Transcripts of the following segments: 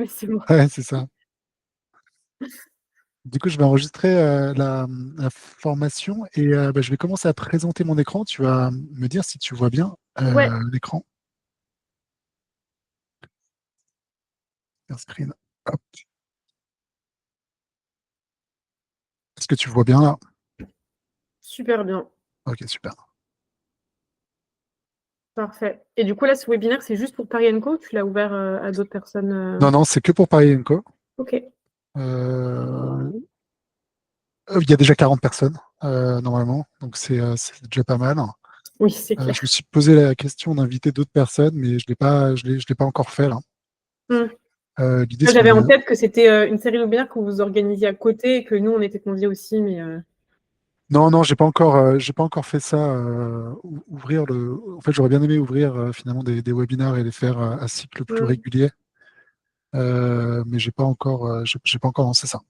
mais c'est moi. Ouais, c'est ça. Du coup, je vais enregistrer la formation et bah, je vais commencer à présenter mon écran. Tu vas me dire si tu vois bien Ouais, l'écran. Share screen. Hop. Est-ce que tu vois bien là? super bien. Ok, super. Parfait. Et du coup, là, ce webinaire, c'est juste pour Paris Co. Tu l'as ouvert à d'autres personnes Non, non, c'est que pour Paris Co. Ok. Euh, il y a déjà 40 personnes normalement, donc c'est déjà pas mal. Oui, c'est clair. Je me suis posé la question d'inviter d'autres personnes, mais je l'ai pas encore fait là. Hmm. L'idée, c'est qu'on J'avais en est. tête que c'était une série de webinaires que vous organisiez à côté et que nous, on était conviés aussi, mais Non, non, j'ai pas encore fait ça. Ouvrir le. En fait, j'aurais bien aimé ouvrir finalement des webinaires et les faire à cycle plus hmm, régulier, mais j'ai pas encore lancé ça.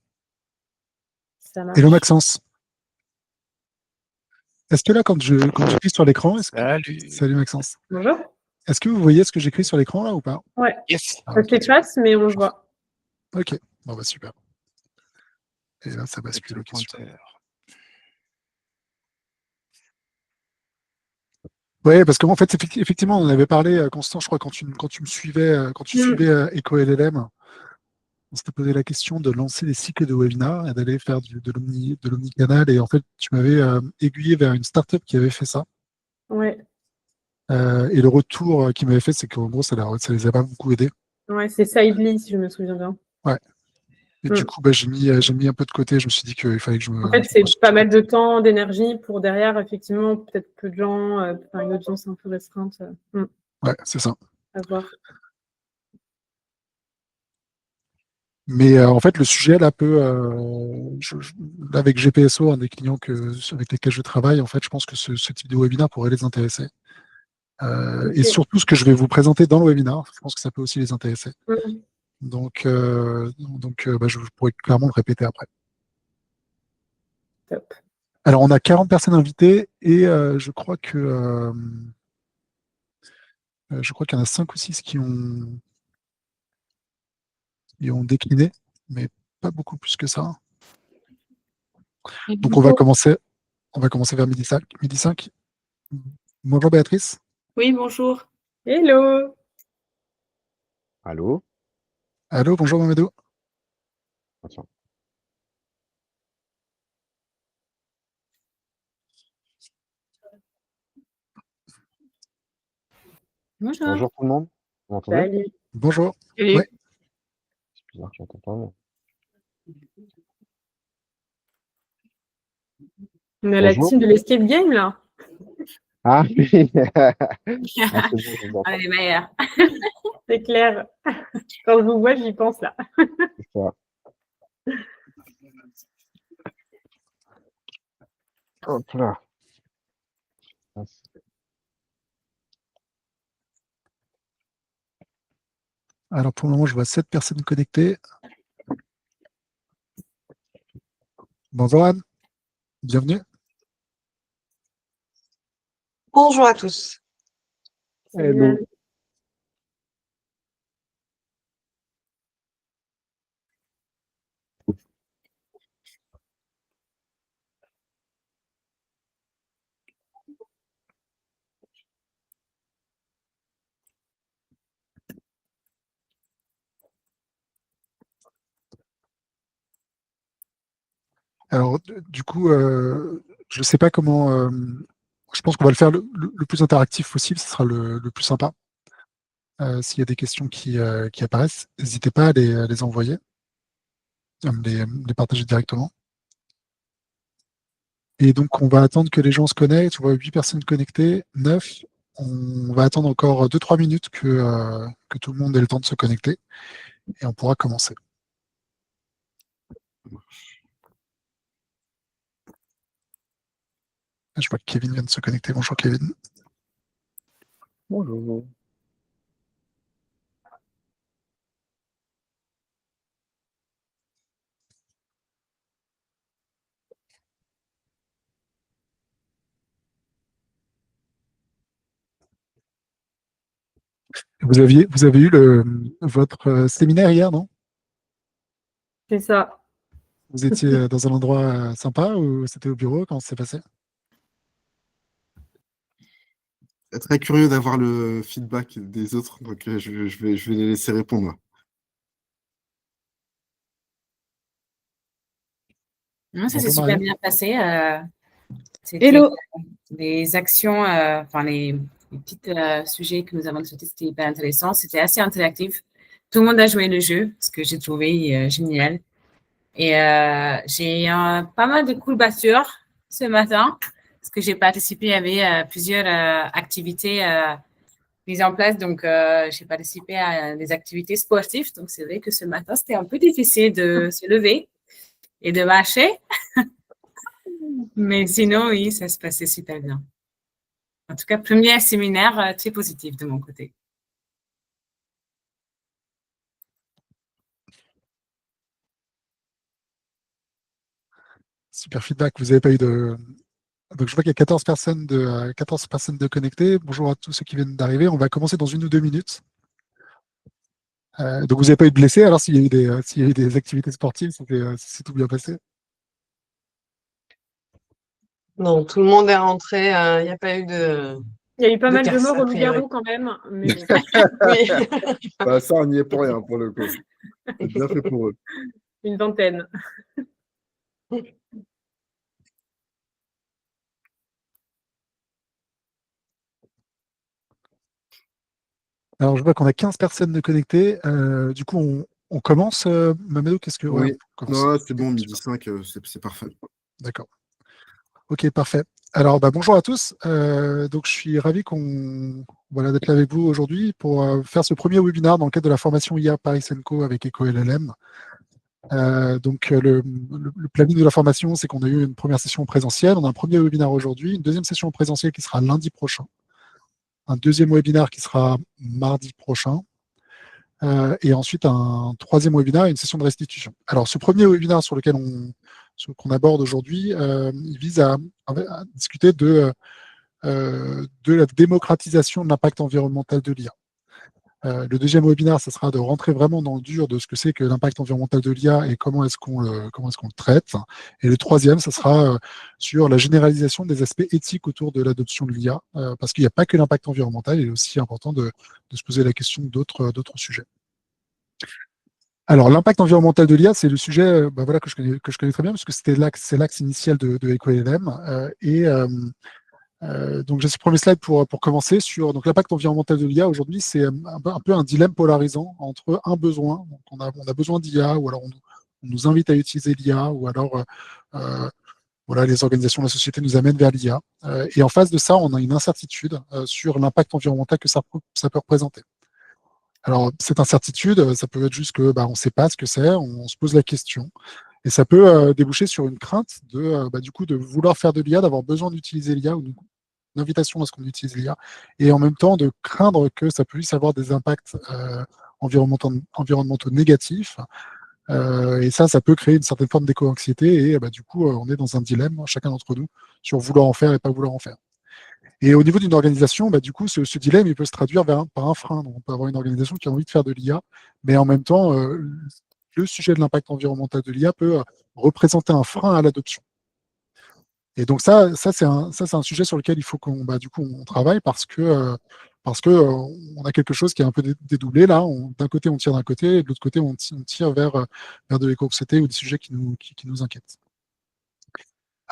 ça Hello marche. Maxence. Est-ce que là, quand j'écris sur l'écran, Salut. salut Maxence. Bonjour. Est-ce que vous voyez ce que j'écris sur l'écran là ou pas? Ouais, Yes. Ah, ça ok, super. s'efface, mais on le voit. Ok, bon bah super. Et là, ça Avec bascule. le Ok, super. pointeur. Ouais, parce qu'en fait, effectivement, on en avait parlé, Constant, je crois, quand tu me suivais, quand tu Hmm. suivais EcoLLM, on s'était posé la question de lancer des cycles de webinaires et d'aller faire de l'omnicanal. Et en fait, tu m'avais aiguillé vers une startup qui avait fait ça. Ouais, Et le retour qu'ils m'avaient fait, c'est qu'en gros, ça les a pas beaucoup aidés. ouais, c'est Sidely, si je me souviens bien. Ouais. Et du Hmm. coup, bah, j'ai mis un peu de côté. Je me suis dit qu'il fallait que En fait, je me c'est pose. pas mal de temps, d'énergie pour derrière, effectivement, peut-être peu de gens, enfin, une audience un peu restreinte. Ouais, c'est ça. À voir. Mais en fait, le sujet, là, là, avec GPSO, un des clients avec lesquels je travaille, en fait, je pense que ce type de webinaire pourrait les intéresser. Et Ok. surtout, ce que je vais vous présenter dans le webinaire, je pense que ça peut aussi les intéresser. Hmm. Donc, bah, je pourrais clairement le répéter après. Top. Alors, on a 40 personnes invitées et je crois qu'il y en a 5 ou 6 qui ont décliné, mais pas beaucoup plus que ça. Et Donc, bonjour. on va commencer vers midi 5. Midi 5. Bonjour Béatrice. Oui, bonjour. Hello! Allô? Allô, bonjour Mamadou. Attends. Bonjour. Bonjour tout le monde. Vous m'entendez? Salut. Bonjour. Ouais. Salut. C'est bizarre, je n'entends pas. Mais... On a la Bonjour. team de l'escape game, là. Ah oui. Ah, c'est bon, je vous On entends. est les meilleurs. C'est clair. Quand je vous vois, j'y pense, là. C'est ça. Hop là. Ah, Alors pour le moment, je vois 7 personnes connectées. Bonjour Anne, bienvenue. Bonjour à tous. Salut, Anne. hello. Alors du coup, je ne sais pas comment. Je pense qu'on va le faire le plus interactif possible, ce sera le plus sympa. S'il y a des questions qui apparaissent, n'hésitez pas à les envoyer, à me les partager directement. Et donc, on va attendre que les gens se connectent. On voit 8 personnes connectées, 9. On va attendre encore 2-3 minutes que tout le monde ait le temps de se connecter et on pourra commencer. Je vois que Kevin vient de se connecter. Bonjour Kevin. Bonjour. Vous avez eu votre séminaire hier, non? C'est ça. Vous étiez dans un endroit sympa ou c'était au bureau? Comment ça s'est passé? Très curieux d'avoir le feedback des autres, donc je vais les laisser répondre. Non, ça s'est Bonjour super Marie. bien passé. C'était Hello. les actions, enfin les petits sujets que nous avons discutés, c'était hyper intéressant. C'était assez interactif. Tout le monde a joué le jeu, ce que j'ai trouvé génial. Et j'ai eu pas mal de courbatures ce matin, parce que j'ai participé, il y avait plusieurs activités mises en place. Donc, j'ai participé à des activités sportives. Donc, c'est vrai que ce matin, c'était un peu difficile de se lever et de marcher. Mais sinon, oui, ça se passait super bien. En tout cas, premier séminaire très positif de mon côté. Super feedback. Vous n'avez pas eu de. Donc, je vois qu'il y a 14 personnes de connectées. Bonjour à tous ceux qui viennent d'arriver. On va commencer dans 1 ou 2 minutes. Donc, vous n'avez pas eu de blessés. Alors, s'il y a eu des activités sportives, c'est tout bien passé. Non, tout le monde est rentré. Il n'y a pas eu de. Il y a eu pas De mal de casse, morts a au priori. loup-garou quand même. Mais bon. Oui. Bah, ça, on n'y est pour rien, pour le coup. C'est bien fait pour eux. Une vingtaine. Alors, je vois qu'on a 15 personnes de connectées. Du coup, on commence. Mamadou, qu'est-ce que. Ouais, Oui, on commence. non, c'est bon, midi 5, c'est parfait. D'accord. Ok, parfait. Alors, bonjour à tous. Donc, je suis ravi d'être là avec vous aujourd'hui pour faire ce premier webinaire dans le cadre de la formation IA Paris Senco avec EcoLLM. Le planning de la formation, c'est qu'on a eu une première session présentielle, on a un premier webinaire aujourd'hui, une deuxième session présentielle qui sera lundi prochain, un deuxième webinaire qui sera mardi prochain, et ensuite un troisième webinaire et une session de restitution. Alors, ce premier webinaire qu'on aborde aujourd'hui, il vise à discuter de la démocratisation de l'impact environnemental de l'IA. Le deuxième webinaire, ce sera de rentrer vraiment dans le dur de ce que c'est que l'impact environnemental de l'IA et comment est-ce qu'on le traite. Et le troisième, ce sera sur la généralisation des aspects éthiques autour de l'adoption de l'IA, parce qu'il n'y a pas que l'impact environnemental, il est aussi important de se poser la question d'autres sujets. Alors, l'impact environnemental de l'IA, c'est le sujet que je connais très bien, parce que c'est l'axe initial de EcoLLM. Donc, j'ai ce premier slide pour commencer sur l'impact environnemental de l'IA. Aujourd'hui, c'est un peu un dilemme polarisant entre un besoin. Donc, on a besoin d'IA, ou alors on nous invite à utiliser l'IA, ou alors les organisations de la société nous amènent vers l'IA. Et en face de ça, on a une incertitude sur l'impact environnemental que ça peut représenter. Alors, cette incertitude, ça peut être juste que on ne sait pas ce que c'est, on se pose la question. Et ça peut déboucher sur une crainte de vouloir faire de l'IA, d'avoir besoin d'utiliser l'IA, ou une invitation à ce qu'on utilise l'IA, et en même temps de craindre que ça puisse avoir des impacts environnementaux négatifs. Et ça peut créer une certaine forme d'éco-anxiété, et du coup, on est dans un dilemme, chacun d'entre nous, sur vouloir en faire et pas vouloir en faire. Et au niveau d'une organisation, du coup, ce dilemme, il peut se traduire par un frein. Donc, on peut avoir une organisation qui a envie de faire de l'IA, mais en même temps, le sujet de l'impact environnemental de l'IA peut représenter un frein à l'adoption. Et donc ça c'est un sujet sur lequel il faut qu'on on travaille, parce que on a quelque chose qui est un peu dédoublé là. D'un côté on tire d'un côté, et de l'autre côté on tire vers de l'éco-anxiété ou des sujets qui nous inquiètent.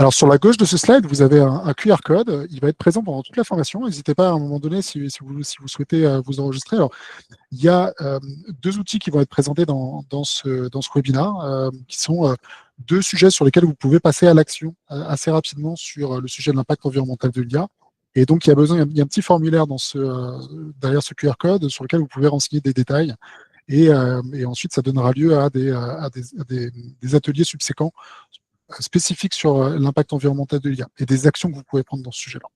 Alors, sur la gauche de ce slide, vous avez un QR code. Il va être présent pendant toute la formation. N'hésitez pas à un moment donné, si vous souhaitez vous enregistrer. Alors, il y a 2 outils qui vont être présentés dans ce webinaire, qui sont 2 sujets sur lesquels vous pouvez passer à l'action assez rapidement sur le sujet de l'impact environnemental de l'IA. Et donc, il y a un petit formulaire derrière ce QR code sur lequel vous pouvez renseigner des détails. Et ensuite, ça donnera lieu à des ateliers subséquents spécifiques sur l'impact environnemental de l'IA et des actions que vous pouvez prendre dans ce sujet-là.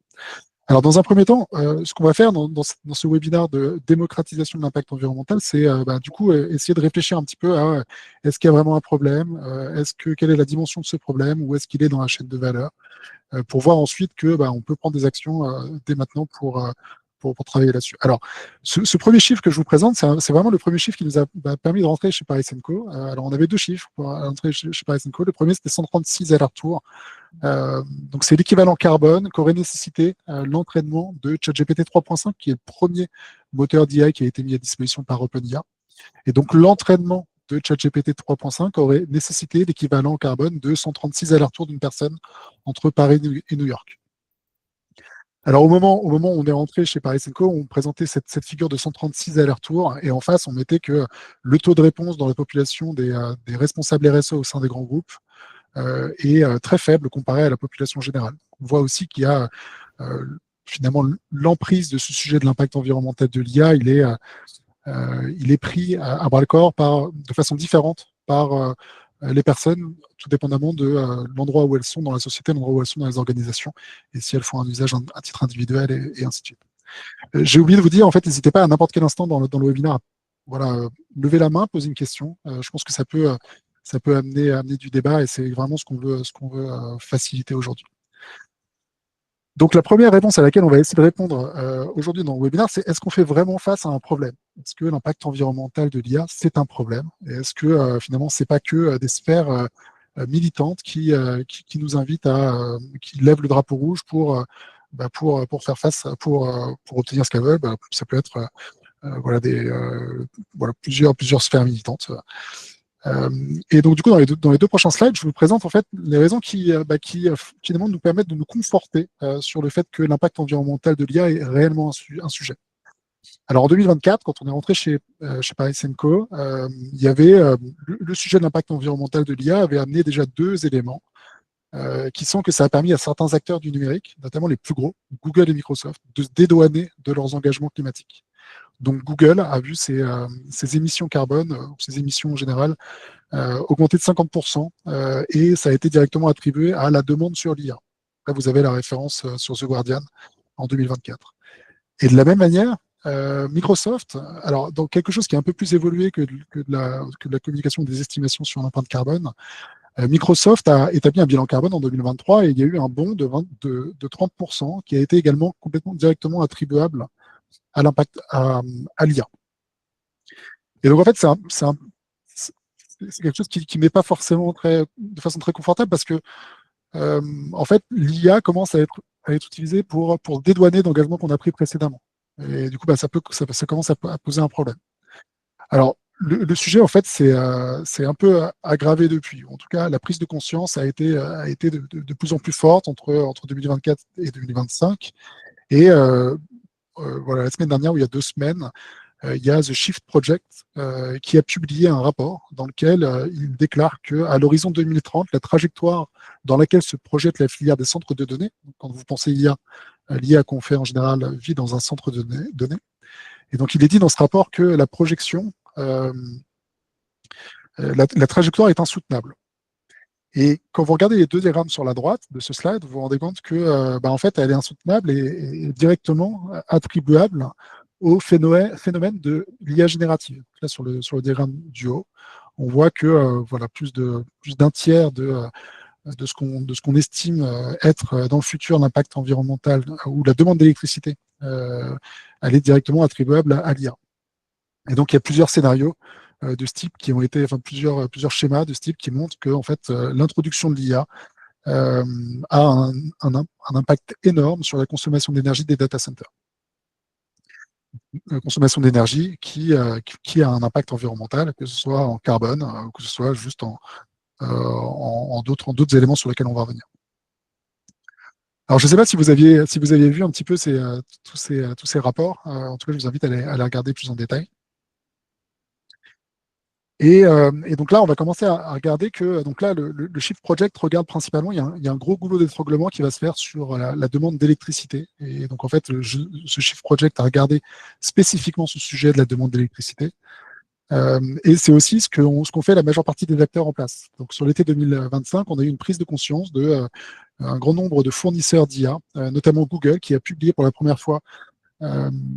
Alors, dans un premier temps, ce qu'on va faire dans ce webinaire de démocratisation de l'impact environnemental, c'est essayer de réfléchir un petit peu à est-ce qu'il y a vraiment un problème, quelle est la dimension de ce problème, où est-ce qu'il est dans la chaîne de valeur, pour voir ensuite que on peut prendre des actions dès maintenant pour pour travailler là-dessus. Alors, ce premier chiffre que je vous présente, c'est vraiment le premier chiffre qui nous a permis de rentrer chez Paris Co. Alors, on avait 2 chiffres pour rentrer chez Paris Co. Le premier, c'était 136 allers-retours. Donc, c'est l'équivalent carbone qu'aurait nécessité l'entraînement de ChatGPT 3.5, qui est le premier moteur d'IA qui a été mis à disposition par OpenIA. Et donc, l'entraînement de ChatGPT 3.5 aurait nécessité l'équivalent carbone de 136 allers-retours d'une personne entre Paris et New York. Alors, au moment où on est rentré chez Paris Co, on présentait cette figure de 136 allers-retours, et en face, on mettait que le taux de réponse dans la population des responsables RSE au sein des grands groupes est très faible comparé à la population générale. On voit aussi qu'il y a finalement l'emprise de ce sujet de l'impact environnemental de l'IA, il est pris à bras-le-corps de façon différente par les personnes, tout dépendamment de l'endroit où elles sont dans la société, l'endroit où elles sont dans les organisations, et si elles font un usage à titre individuel, et ainsi de suite. J'ai oublié de vous dire, en fait, n'hésitez pas à n'importe quel instant dans le webinaire à lever la main, poser une question. Je pense que ça peut amener du débat, et c'est vraiment ce qu'on veut faciliter aujourd'hui. Donc, la première réponse à laquelle on va essayer de répondre aujourd'hui dans le webinaire, c'est est-ce qu'on fait vraiment face à un problème? Est-ce que l'impact environnemental de l'IA, c'est un problème? Et est-ce que finalement, c'est pas que des sphères militantes qui nous invitent qui lèvent le drapeau rouge pour faire face, pour obtenir ce qu'elles veulent? Ça peut être plusieurs sphères militantes. Et donc, du coup, dans les deux prochains slides, je vous présente en fait les raisons qui finalement nous permettent de nous conforter sur le fait que l'impact environnemental de l'IA est réellement un sujet. Alors, en 2024, quand on est rentré chez Paris Co, il y avait le sujet de l'impact environnemental de l'IA avait amené déjà 2 éléments qui sont que ça a permis à certains acteurs du numérique, notamment les plus gros, Google et Microsoft, de se dédouaner de leurs engagements climatiques. Donc Google a vu ses émissions carbone, ses émissions en général, augmenter de 50%, et ça a été directement attribué à la demande sur l'IA. Là, vous avez la référence sur The Guardian en 2024. Et de la même manière, Microsoft, alors dans quelque chose qui est un peu plus évolué que de la communication des estimations sur l'empreinte carbone, Microsoft a établi un bilan carbone en 2023 et il y a eu un bond de 30% qui a été également complètement directement attribuable à l'impact à l'IA. Et donc en fait, c'est quelque chose qui n'est pas forcément de façon très confortable parce que en fait, l'IA commence à être utilisée pour dédouaner d'engagements qu'on a pris précédemment. Et du coup, ça commence à poser un problème. Alors, le sujet, en fait, c'est un peu aggravé depuis. En tout cas, la prise de conscience a été de plus en plus forte entre 2024 et 2025. Et la semaine dernière, ou il y a 2 semaines, il y a The Shift Project qui a publié un rapport dans lequel il déclare qu'à l'horizon 2030, la trajectoire dans laquelle se projette la filière des centres de données, donc quand vous pensez IA, l'IA qu'on fait en général vit dans un centre de données. Et donc, il est dit dans ce rapport que la projection, la trajectoire est insoutenable. Et quand vous regardez les 2 diagrammes sur la droite de ce slide, vous vous rendez compte que, en fait, elle est insoutenable et directement attribuable au phénomène de l'IA générative. Là, sur le diagramme du haut, on voit que plus d'un tiers de ce qu'on estime être dans le futur l'impact environnemental ou la demande d'électricité, elle est directement attribuable à l'IA. Et donc, il y a plusieurs scénarios de ce type qui ont été, plusieurs schémas de ce type qui montrent que en fait, l'introduction de l'IA a un impact énorme sur la consommation d'énergie des data centers. Consommation d'énergie qui a un impact environnemental, que ce soit en carbone, ou que ce soit juste en d'autres éléments sur lesquels on va revenir. Alors, je ne sais pas si vous aviez vu un petit peu tous ces rapports. En tout cas, je vous invite à les regarder plus en détail. Et donc là, on va commencer à regarder que donc là, le Shift Project regarde principalement, il y a un gros goulot d'étranglement qui va se faire sur la demande d'électricité. Et donc en fait, ce Shift Project a regardé spécifiquement ce sujet de la demande d'électricité. Et c'est aussi ce qu'ont fait la majeure partie des acteurs en place. Donc sur l'été 2025, on a eu une prise de conscience de un grand nombre de fournisseurs d'IA, notamment Google, qui a publié pour la première fois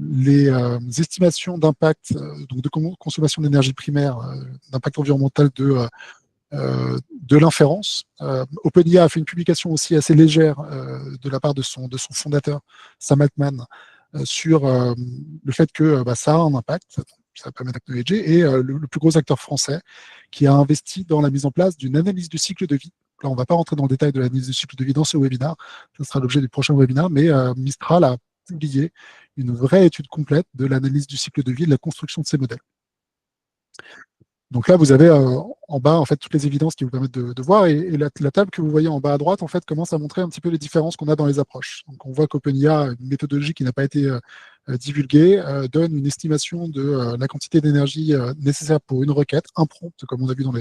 les estimations d'impact, donc de consommation d'énergie primaire, d'impact environnemental de l'inférence. OpenIA a fait une publication aussi assez légère de la part de son fondateur, Sam Altman, sur le fait que ça a un impact, ça permet d'acknowledger, et le plus gros acteur français qui a investi dans la mise en place d'une analyse du cycle de vie. Là, on ne va pas rentrer dans le détail de l'analyse du cycle de vie dans ce webinaire, ce sera l'objet du prochain webinaire, mais Mistral a publié une vraie étude complète de l'analyse du cycle de vie et de la construction de ces modèles. Donc là, vous avez en bas en fait toutes les évidences qui vous permettent de voir, et la table que vous voyez en bas à droite en fait commence à montrer un petit peu les différences qu'on a dans les approches. Donc on voit qu'OpenIA, une méthodologie qui n'a pas été divulguée, donne une estimation de la quantité d'énergie nécessaire pour une requête, un prompt, comme on a vu dans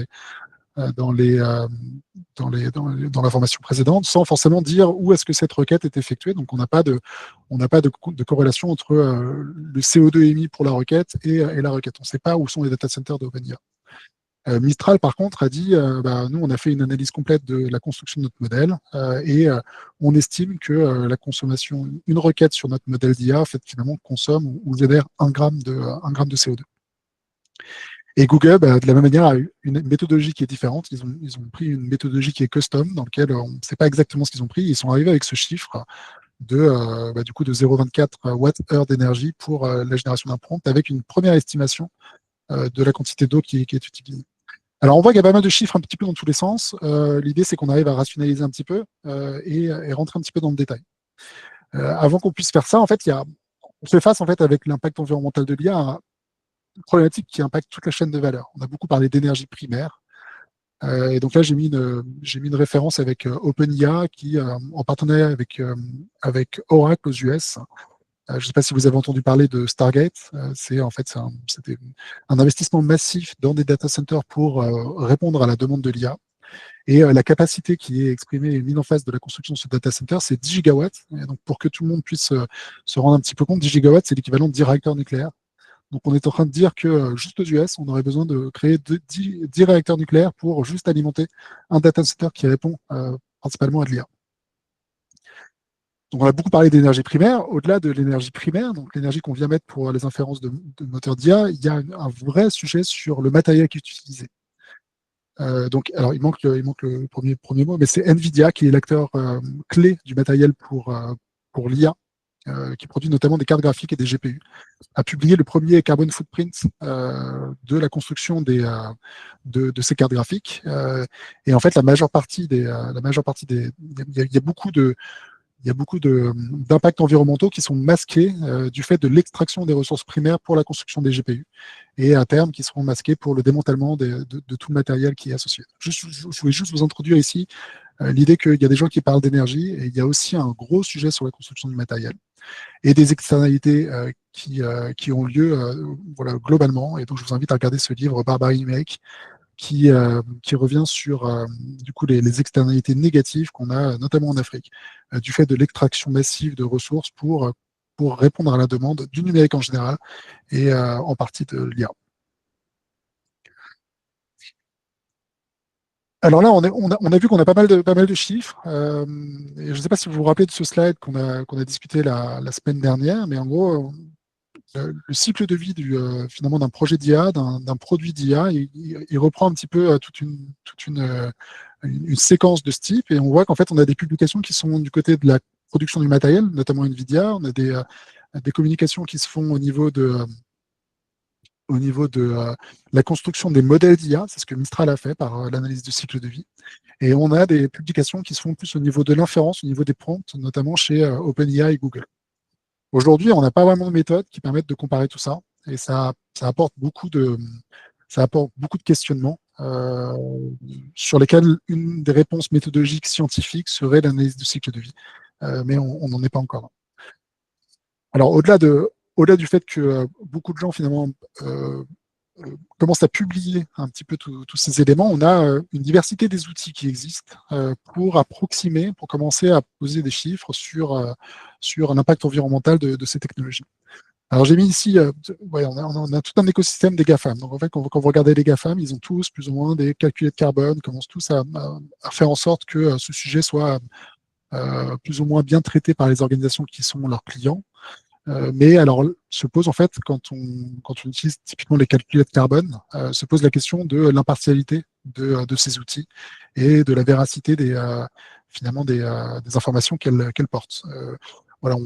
l'information précédente, sans forcément dire où est-ce que cette requête est effectuée. Donc on n'a pas de corrélation entre le CO2 émis pour la requête et la requête. On ne sait pas où sont les data centers d'OpenIA. Mistral, par contre, a dit nous, on a fait une analyse complète de la construction de notre modèle et on estime que la consommation, une requête sur notre modèle d'IA, en fait, finalement, consomme ou génère 1 gramme de CO2. Et Google, de la même manière, a une méthodologie qui est différente. Ils ont pris une méthodologie qui est custom, dans laquelle on ne sait pas exactement ce qu'ils ont pris. Ils sont arrivés avec ce chiffre de, du coup, de 0,24 Wh d'énergie pour la génération d'un prompt, avec une première estimation de la quantité d'eau qui est utilisée. Alors, on voit qu'il y a pas mal de chiffres un petit peu dans tous les sens. L'idée, c'est qu'on arrive à rationaliser un petit peu et rentrer un petit peu dans le détail. Avant qu'on puisse faire ça, en fait, on fait face en fait, avec l'impact environnemental de l'IA à une problématique qui impacte toute la chaîne de valeur. On a beaucoup parlé d'énergie primaire. Et donc là, j'ai mis une référence avec OpenIA qui, en partenariat avec Oracle aux US, je ne sais pas si vous avez entendu parler de Stargate. C'était un investissement massif dans des data centers pour répondre à la demande de l'IA. Et la capacité qui est exprimée et mise en face de la construction de ce data center, c'est 10 gigawatts. Et donc, pour que tout le monde puisse se rendre un petit peu compte, 10 gigawatts, c'est l'équivalent de 10 réacteurs nucléaires. Donc, on est en train de dire que juste aux US, on aurait besoin de créer 10 réacteurs nucléaires pour juste alimenter un data center qui répond principalement à de l'IA. Donc, on a beaucoup parlé d'énergie primaire. Au-delà de l'énergie primaire, donc l'énergie qu'on vient mettre pour les inférences de moteurs d'IA, il y a un vrai sujet sur le matériel qui est utilisé. Alors, il manque le premier mot, mais c'est NVIDIA qui est l'acteur clé du matériel pour l'IA, qui produit notamment des cartes graphiques et des GPU, a publié le premier carbon footprint de la construction de ces cartes graphiques. Et en fait, il y a beaucoup d'impacts environnementaux qui sont masqués du fait de l'extraction des ressources primaires pour la construction des GPU, et à terme qui seront masqués pour le démantèlement de tout le matériel qui est associé. Je voulais juste vous introduire ici l'idée qu'il y a des gens qui parlent d'énergie, et il y a aussi un gros sujet sur la construction du matériel et des externalités qui ont lieu globalement. Et donc, je vous invite à regarder ce livre « Barbarie numérique », qui revient sur du coup les externalités négatives qu'on a notamment en Afrique du fait de l'extraction massive de ressources pour répondre à la demande du numérique en général et en partie de l'IA. Alors là, on a vu qu'on a pas mal de chiffres. Et je ne sais pas si vous vous rappelez de ce slide qu'on a discuté la semaine dernière, mais en gros, le cycle de vie finalement d'un projet d'IA, d'un produit d'IA, il reprend un petit peu toute une séquence de ce type, et on voit qu'en fait on a des publications qui sont du côté de la production du matériel, notamment NVIDIA. On a des communications qui se font au niveau de la construction des modèles d'IA, c'est ce que Mistral a fait par l'analyse du cycle de vie. Et on a des publications qui se font plus au niveau de l'inférence, au niveau des prompts, notamment chez OpenIA et Google. Aujourd'hui, on n'a pas vraiment de méthode qui permettent de comparer tout ça, et ça apporte beaucoup de questionnements sur lesquels une des réponses méthodologiques scientifiques serait l'analyse du cycle de vie, mais on n'en est pas encore là. Alors, au-delà du fait que beaucoup de gens finalement commencent à publier un petit peu tous ces éléments, on a une diversité des outils qui existent pour approximer, pour commencer à poser des chiffres sur l'impact environnemental de ces technologies. Alors j'ai mis ici, on a tout un écosystème des GAFAM. Donc en fait, quand vous regardez les GAFAM, ils ont tous plus ou moins des calculettes de carbone, commencent tous à faire en sorte que ce sujet soit plus ou moins bien traité par les organisations qui sont leurs clients. Mais alors, se pose en fait, quand on utilise typiquement les calculettes carbone, se pose la question de l'impartialité de ces outils et de la véracité finalement des informations qu'elles portent. voilà,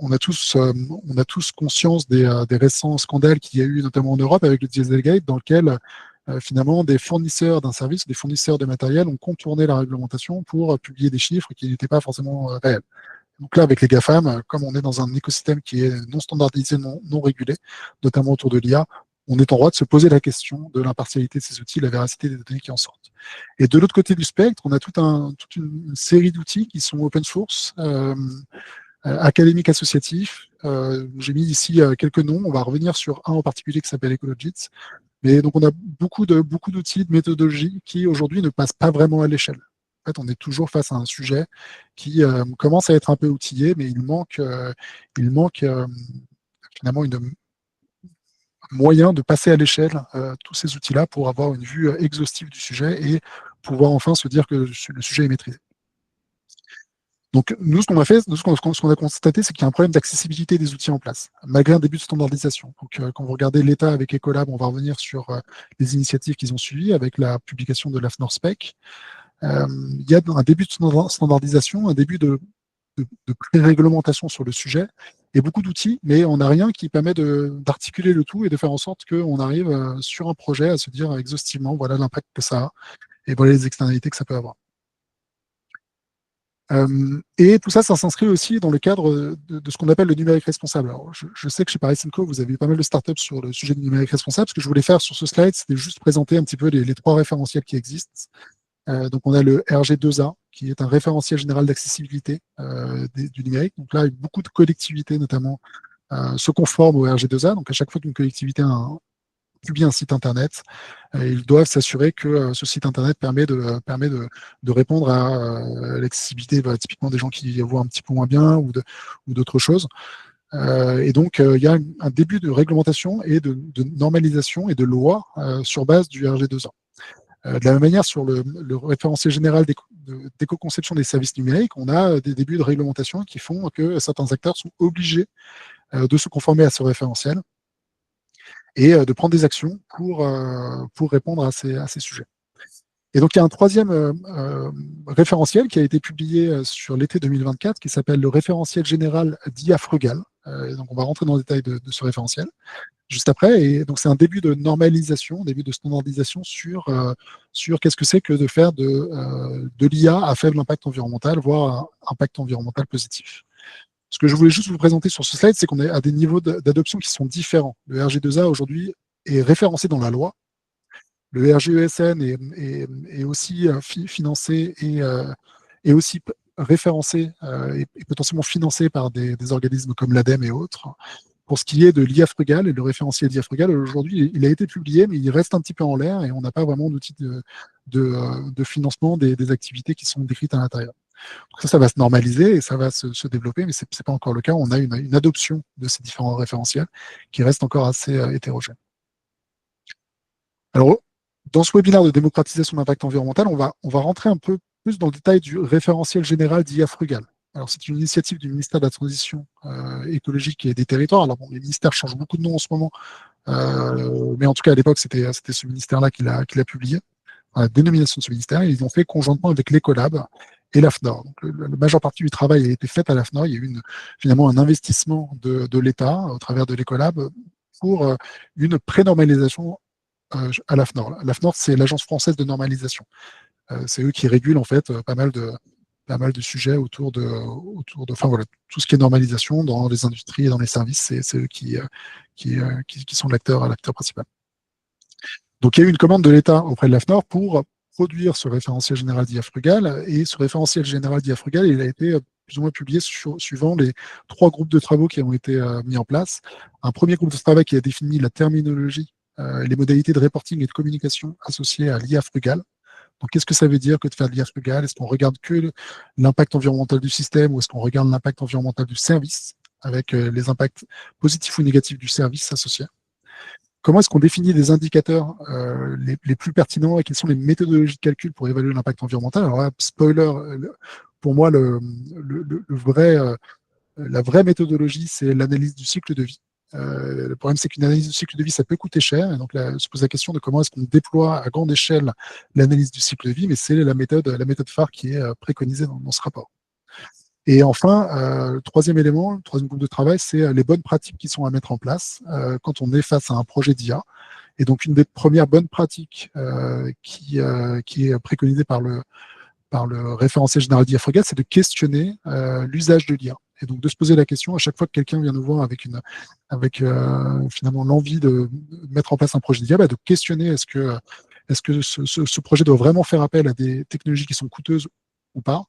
on a tous conscience des récents scandales qu'il y a eu, notamment en Europe, avec le Dieselgate, dans lequel finalement des fournisseurs d'un service, des fournisseurs de matériel ont contourné la réglementation pour publier des chiffres qui n'étaient pas forcément réels. Donc là, avec les GAFAM, comme on est dans un écosystème qui est non standardisé, non régulé, notamment autour de l'IA, on est en droit de se poser la question de l'impartialité de ces outils, la véracité des données qui en sortent. Et de l'autre côté du spectre, on a toute une série d'outils qui sont open source, académiques, associatifs. J'ai mis ici quelques noms. On va revenir sur un en particulier qui s'appelle Ecologits. Mais donc, on a beaucoup d'outils, de méthodologies qui aujourd'hui ne passent pas vraiment à l'échelle. En fait, on est toujours face à un sujet qui commence à être un peu outillé, mais il manque finalement un moyen de passer à l'échelle tous ces outils-là pour avoir une vue exhaustive du sujet et pouvoir enfin se dire que le sujet est maîtrisé. Donc, nous, ce qu'on a fait, ce qu'on a constaté, c'est qu'il y a un problème d'accessibilité des outils en place, malgré un début de standardisation. Donc, quand vous regardez l'État avec Ecolab, on va revenir sur les initiatives qu'ils ont suivies avec la publication de l'AFNOR Spec. Il y a un début de standardisation, un début de pré-réglementation sur le sujet, et beaucoup d'outils, mais on n'a rien qui permet d'articuler le tout et de faire en sorte qu'on arrive sur un projet à se dire exhaustivement, voilà l'impact que ça a, et voilà les externalités que ça peut avoir. Et tout ça, ça s'inscrit aussi dans le cadre de ce qu'on appelle le numérique responsable. Alors, je sais que chez Paris Simco, vous avez eu pas mal de startups sur le sujet du numérique responsable. Ce que je voulais faire sur ce slide, c'était juste présenter un petit peu les trois référentiels qui existent. Donc, on a le RG2A, qui est un référentiel général d'accessibilité du numérique. Donc là, beaucoup de collectivités, notamment, se conforment au RG2A. Donc, à chaque fois qu'une collectivité publie un site Internet, ils doivent s'assurer que ce site Internet permet de répondre à l'accessibilité, typiquement des gens qui voient un petit peu moins bien ou d'autres choses. Et donc, il y a un début de réglementation et de normalisation et de loi sur base du RG2A. De la même manière, sur le référentiel général d'éco-conception des services numériques, on a des débuts de réglementation qui font que certains acteurs sont obligés de se conformer à ce référentiel et de prendre des actions pour répondre à ces sujets. Et donc, il y a un troisième référentiel qui a été publié sur l'été 2024 qui s'appelle le référentiel général d'IA Frugal. Donc, on va rentrer dans le détail de ce référentiel juste après. Et donc, c'est un début de normalisation, un début de standardisation sur qu'est-ce que c'est que de faire de l'IA à faible impact environnemental, voire un impact environnemental positif. Ce que je voulais juste vous présenter sur ce slide, c'est qu'on est à des niveaux d'adoption qui sont différents. Le RG2A aujourd'hui est référencé dans la loi. Le RGESN est aussi financé et aussi référencé et potentiellement financé par des organismes comme l'ADEME et autres. Pour ce qui est de l'IA Frugal et le référentiel d'IA Frugal, aujourd'hui, il a été publié, mais il reste un petit peu en l'air et on n'a pas vraiment d'outils de financement des activités qui sont décrites à l'intérieur. Donc ça va se normaliser et ça va se développer, mais ce n'est pas encore le cas. On a une adoption de ces différents référentiels qui reste encore assez hétérogène. Alors, dans ce webinaire de démocratisation d'impact environnemental, on va rentrer un peu plus dans le détail du référentiel général d'IA Frugal. Alors, c'est une initiative du ministère de la Transition écologique et des territoires. Alors, bon, les ministères changent beaucoup de noms en ce moment, mais en tout cas, à l'époque, c'était ce ministère-là qui l'a publié, la dénomination de ce ministère, et ils l'ont fait conjointement avec l'Ecolab et l'AFNOR. Donc, la majeure partie du travail a été faite à l'AFNOR. Il y a eu finalement un investissement de l'État au travers de l'Ecolab pour une pré-normalisation à l'AFNOR. L'AFNOR, c'est l'Agence française de normalisation. C'est eux qui régulent en fait pas mal de sujets autour de enfin voilà, tout ce qui est normalisation dans les industries et dans les services, c'est eux qui sont l'acteur principal. Donc il y a eu une commande de l'État auprès de l'AFNOR pour produire ce référentiel général d'IA Frugal, et ce référentiel général d'IA Frugal, il a été plus ou moins publié suivant les 3 groupes de travaux qui ont été mis en place. Un premier groupe de travail qui a défini la terminologie, les modalités de reporting et de communication associées à l'IA Frugal. Donc, qu'est-ce que ça veut dire que de faire de l'IA Frugal? Est-ce qu'on regarde que l'impact environnemental du système ou est-ce qu'on regarde l'impact environnemental du service avec les impacts positifs ou négatifs du service associé? Comment est-ce qu'on définit des indicateurs les plus pertinents et quelles sont les méthodologies de calcul pour évaluer l'impact environnemental? Alors là, spoiler, pour moi, la vraie méthodologie, c'est l'analyse du cycle de vie. Le problème, c'est qu'une analyse du cycle de vie, ça peut coûter cher. Et donc, là, se pose la question de comment est-ce qu'on déploie à grande échelle l'analyse du cycle de vie, mais c'est la méthode phare qui est préconisée dans ce rapport. Et enfin, le troisième élément, le troisième groupe de travail, c'est les bonnes pratiques qui sont à mettre en place quand on est face à un projet d'IA. Et donc, une des premières bonnes pratiques qui est préconisée par le référentiel général d'IA Frégate, c'est de questionner l'usage de l'IA. Et donc, de se poser la question à chaque fois que quelqu'un vient nous voir avec finalement l'envie de mettre en place un projet d'IA, de questionner est-ce que ce projet doit vraiment faire appel à des technologies qui sont coûteuses ou pas.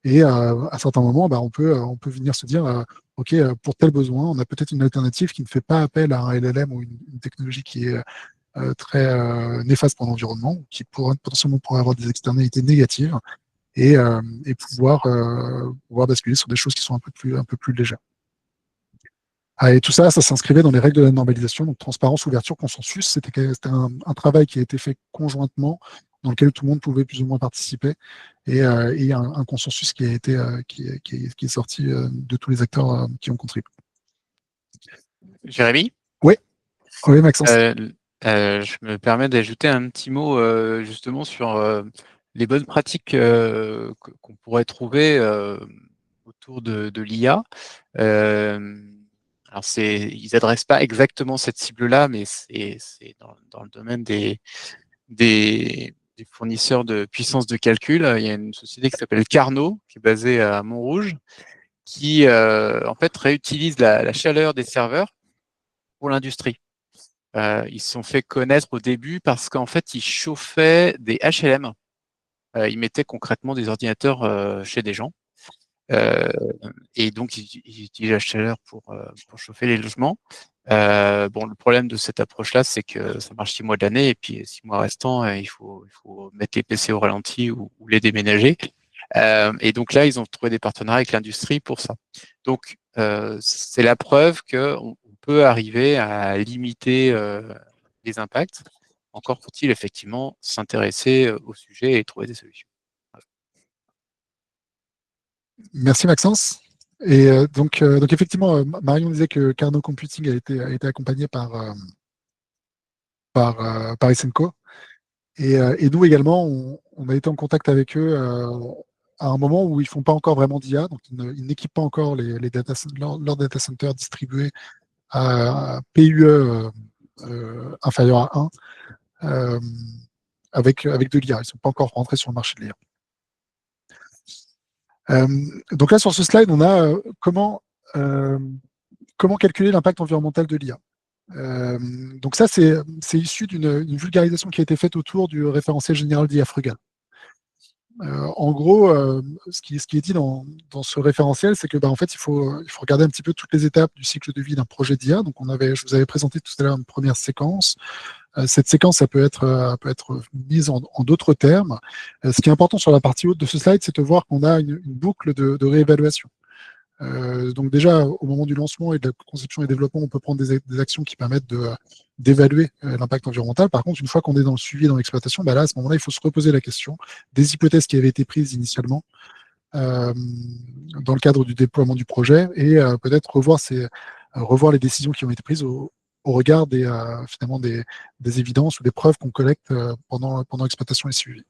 Et à certains moments, on peut venir se dire, OK, pour tel besoin, on a peut-être une alternative qui ne fait pas appel à un LLM ou une technologie qui est très néfaste pour l'environnement, qui potentiellement pourrait avoir des externalités négatives et pouvoir basculer sur des choses qui sont un peu plus légères. Et tout ça, ça s'inscrivait dans les règles de la normalisation, donc transparence, ouverture, consensus. C'était un travail qui a été fait conjointement, dans lequel tout le monde pouvait plus ou moins participer, et un consensus qui est sorti de tous les acteurs qui ont contribué. Jérémy? Oui, Maxence. Je me permets d'ajouter un petit mot justement sur les bonnes pratiques qu'on pourrait trouver autour de l'IA. Alors, ils n'adressent pas exactement cette cible-là, mais c'est dans le domaine des fournisseurs de puissance de calcul. Il y a une société qui s'appelle Carnot, qui est basée à Montrouge, qui en fait réutilise la chaleur des serveurs pour l'industrie. Ils se sont fait connaître au début parce qu'en fait, ils chauffaient des HLM. Ils mettaient concrètement des ordinateurs chez des gens. Et donc, ils utilisent la chaleur pour chauffer les logements. Le problème de cette approche-là, c'est que ça marche 6 mois de l'année et puis 6 mois restants, il faut mettre les PC au ralenti ou les déménager. Et donc là, ils ont trouvé des partenariats avec l'industrie pour ça. Donc, c'est la preuve qu'on peut arriver à limiter les impacts. Encore faut-il effectivement s'intéresser au sujet et trouver des solutions. Merci Maxence. Et donc effectivement, Marion disait que Carnot Computing a été accompagné par Isenco. Et nous également, on a été en contact avec eux à un moment où ils font pas encore vraiment d'IA, donc ils n'équipent pas encore leurs data centers distribués à PUE inférieur à 1 avec de l'IA. Ils ne sont pas encore rentrés sur le marché de l'IA. Donc là, sur ce slide, on a comment calculer l'impact environnemental de l'IA. Donc ça, c'est issu d'une vulgarisation qui a été faite autour du référentiel général d'IA Frugal. En gros, ce qui est dit dans ce référentiel, c'est que en fait, il faut regarder un petit peu toutes les étapes du cycle de vie d'un projet d'IA. Donc je vous avais présenté tout à l'heure une première séquence. Cette séquence, ça peut être mise en d'autres termes. Ce qui est important sur la partie haute de ce slide, c'est de voir qu'on a une boucle de réévaluation. Donc déjà, au moment du lancement et de la conception et développement, on peut prendre des actions qui permettent d'évaluer l'impact environnemental. Par contre, une fois qu'on est dans le suivi et dans l'exploitation, là, à ce moment-là, il faut se reposer la question des hypothèses qui avaient été prises initialement dans le cadre du déploiement du projet et peut-être revoir les décisions qui ont été prises au regard finalement des évidences ou des preuves qu'on collecte pendant l'exploitation et suivi.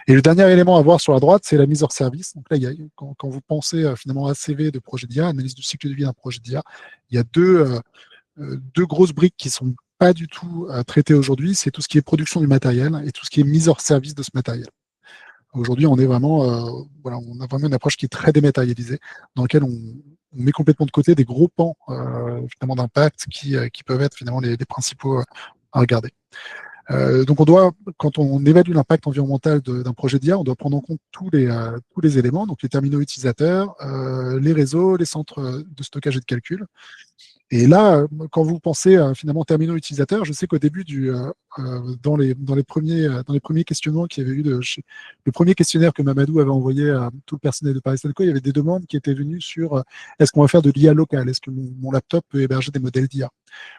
Et le dernier élément à voir sur la droite, c'est la mise hors service. Donc là, quand vous pensez finalement ACV de projet d'IA, analyse du cycle de vie d'un projet d'IA, il y a deux grosses briques qui sont pas du tout traitées aujourd'hui. C'est tout ce qui est production du matériel et tout ce qui est mise hors service de ce matériel. Aujourd'hui, on a vraiment une approche qui est très dématérialisée, dans laquelle on met complètement de côté des gros pans finalement d'impact qui peuvent être finalement les principaux à regarder. Donc quand on évalue l'impact environnemental d'un projet d'IA, on doit prendre en compte tous les éléments, donc les terminaux utilisateurs, les réseaux, les centres de stockage et de calcul. Et là, quand vous pensez finalement terminaux utilisateurs, je sais qu'au début dans les premiers questionnements qu'il y avait eu le premier questionnaire que Mamadou avait envoyé à tout le personnel de Paris Telco, il y avait des demandes qui étaient venues sur est-ce qu'on va faire de l'IA locale, est-ce que mon laptop peut héberger des modèles d'IA,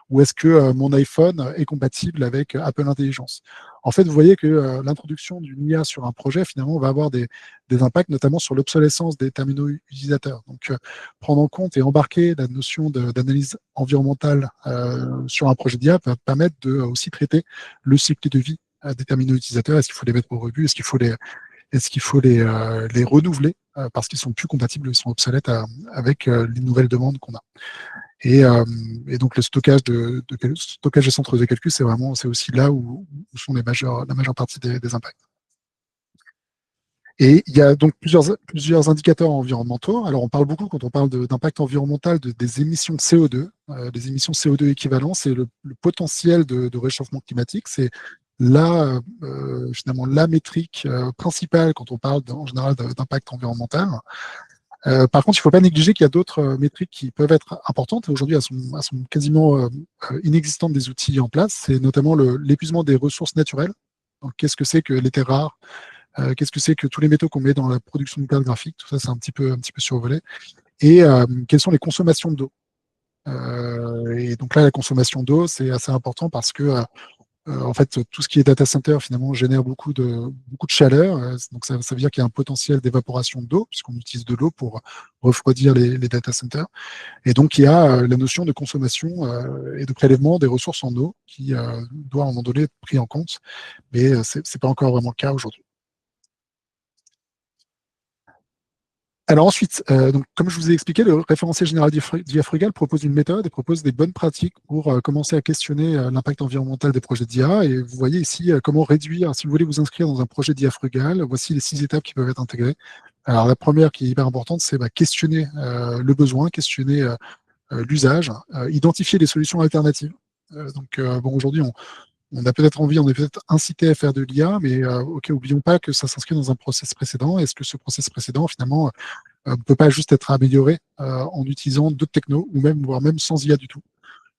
ou est-ce que mon iPhone est compatible avec Apple Intelligence. En fait, vous voyez que l'introduction d'une IA sur un projet, finalement, va avoir des impacts, notamment sur l'obsolescence des terminaux utilisateurs. Donc, prendre en compte et embarquer la notion d'analyse environnementale sur un projet d'IA va permettre de aussi traiter le cycle de vie des terminaux utilisateurs. Est-ce qu'il faut les mettre au rebut? Est-ce qu'il faut est-ce qu'il faut les renouveler parce qu'ils sont plus compatibles, ils sont obsolètes avec les nouvelles demandes qu'on a. Et donc le stockage stockage des centres de calcul, c'est aussi là où sont la majeure partie des impacts. Et il y a donc plusieurs indicateurs environnementaux. Alors, on parle beaucoup, quand on parle d'impact environnemental, des émissions de CO2. Les émissions de CO2 équivalentes, c'est le potentiel de réchauffement climatique. C'est finalement la métrique principale quand on parle en général d'impact environnemental. Par contre, il ne faut pas négliger qu'il y a d'autres métriques qui peuvent être importantes. Aujourd'hui, elles sont quasiment inexistantes des outils en place. C'est notamment l'épuisement des ressources naturelles. Donc, qu'est-ce que c'est que les terres rares? Qu'est-ce que c'est que tous les métaux qu'on met dans la production de cartes graphiques? Tout ça, c'est un petit peu survolé. Et quelles sont les consommations d'eau? Et donc là, la consommation d'eau, c'est assez important parce que en fait, tout ce qui est data center, finalement, génère beaucoup de chaleur. Donc ça veut dire qu'il y a un potentiel d'évaporation d'eau, puisqu'on utilise de l'eau pour refroidir les data centers. Et donc, il y a la notion de consommation et de prélèvement des ressources en eau qui doit à un moment donné être pris en compte. Mais c'est pas encore vraiment le cas aujourd'hui. Alors ensuite, donc, comme je vous ai expliqué, le référentiel général d'IA Frugal propose une méthode et propose des bonnes pratiques pour commencer à questionner l'impact environnemental des projets d'IA. Et vous voyez ici comment réduire, si vous voulez vous inscrire dans un projet d'IA Frugal, voici les 6 étapes qui peuvent être intégrées. Alors la première qui est hyper importante, c'est questionner le besoin, questionner l'usage, identifier les solutions alternatives. Bon, aujourd'hui, on a peut-être envie, on est peut-être incité à faire de l'IA, mais oublions pas que ça s'inscrit dans un process précédent. Est-ce que ce process précédent, finalement, ne peut pas juste être amélioré en utilisant d'autres technos, ou voire même sans IA du tout?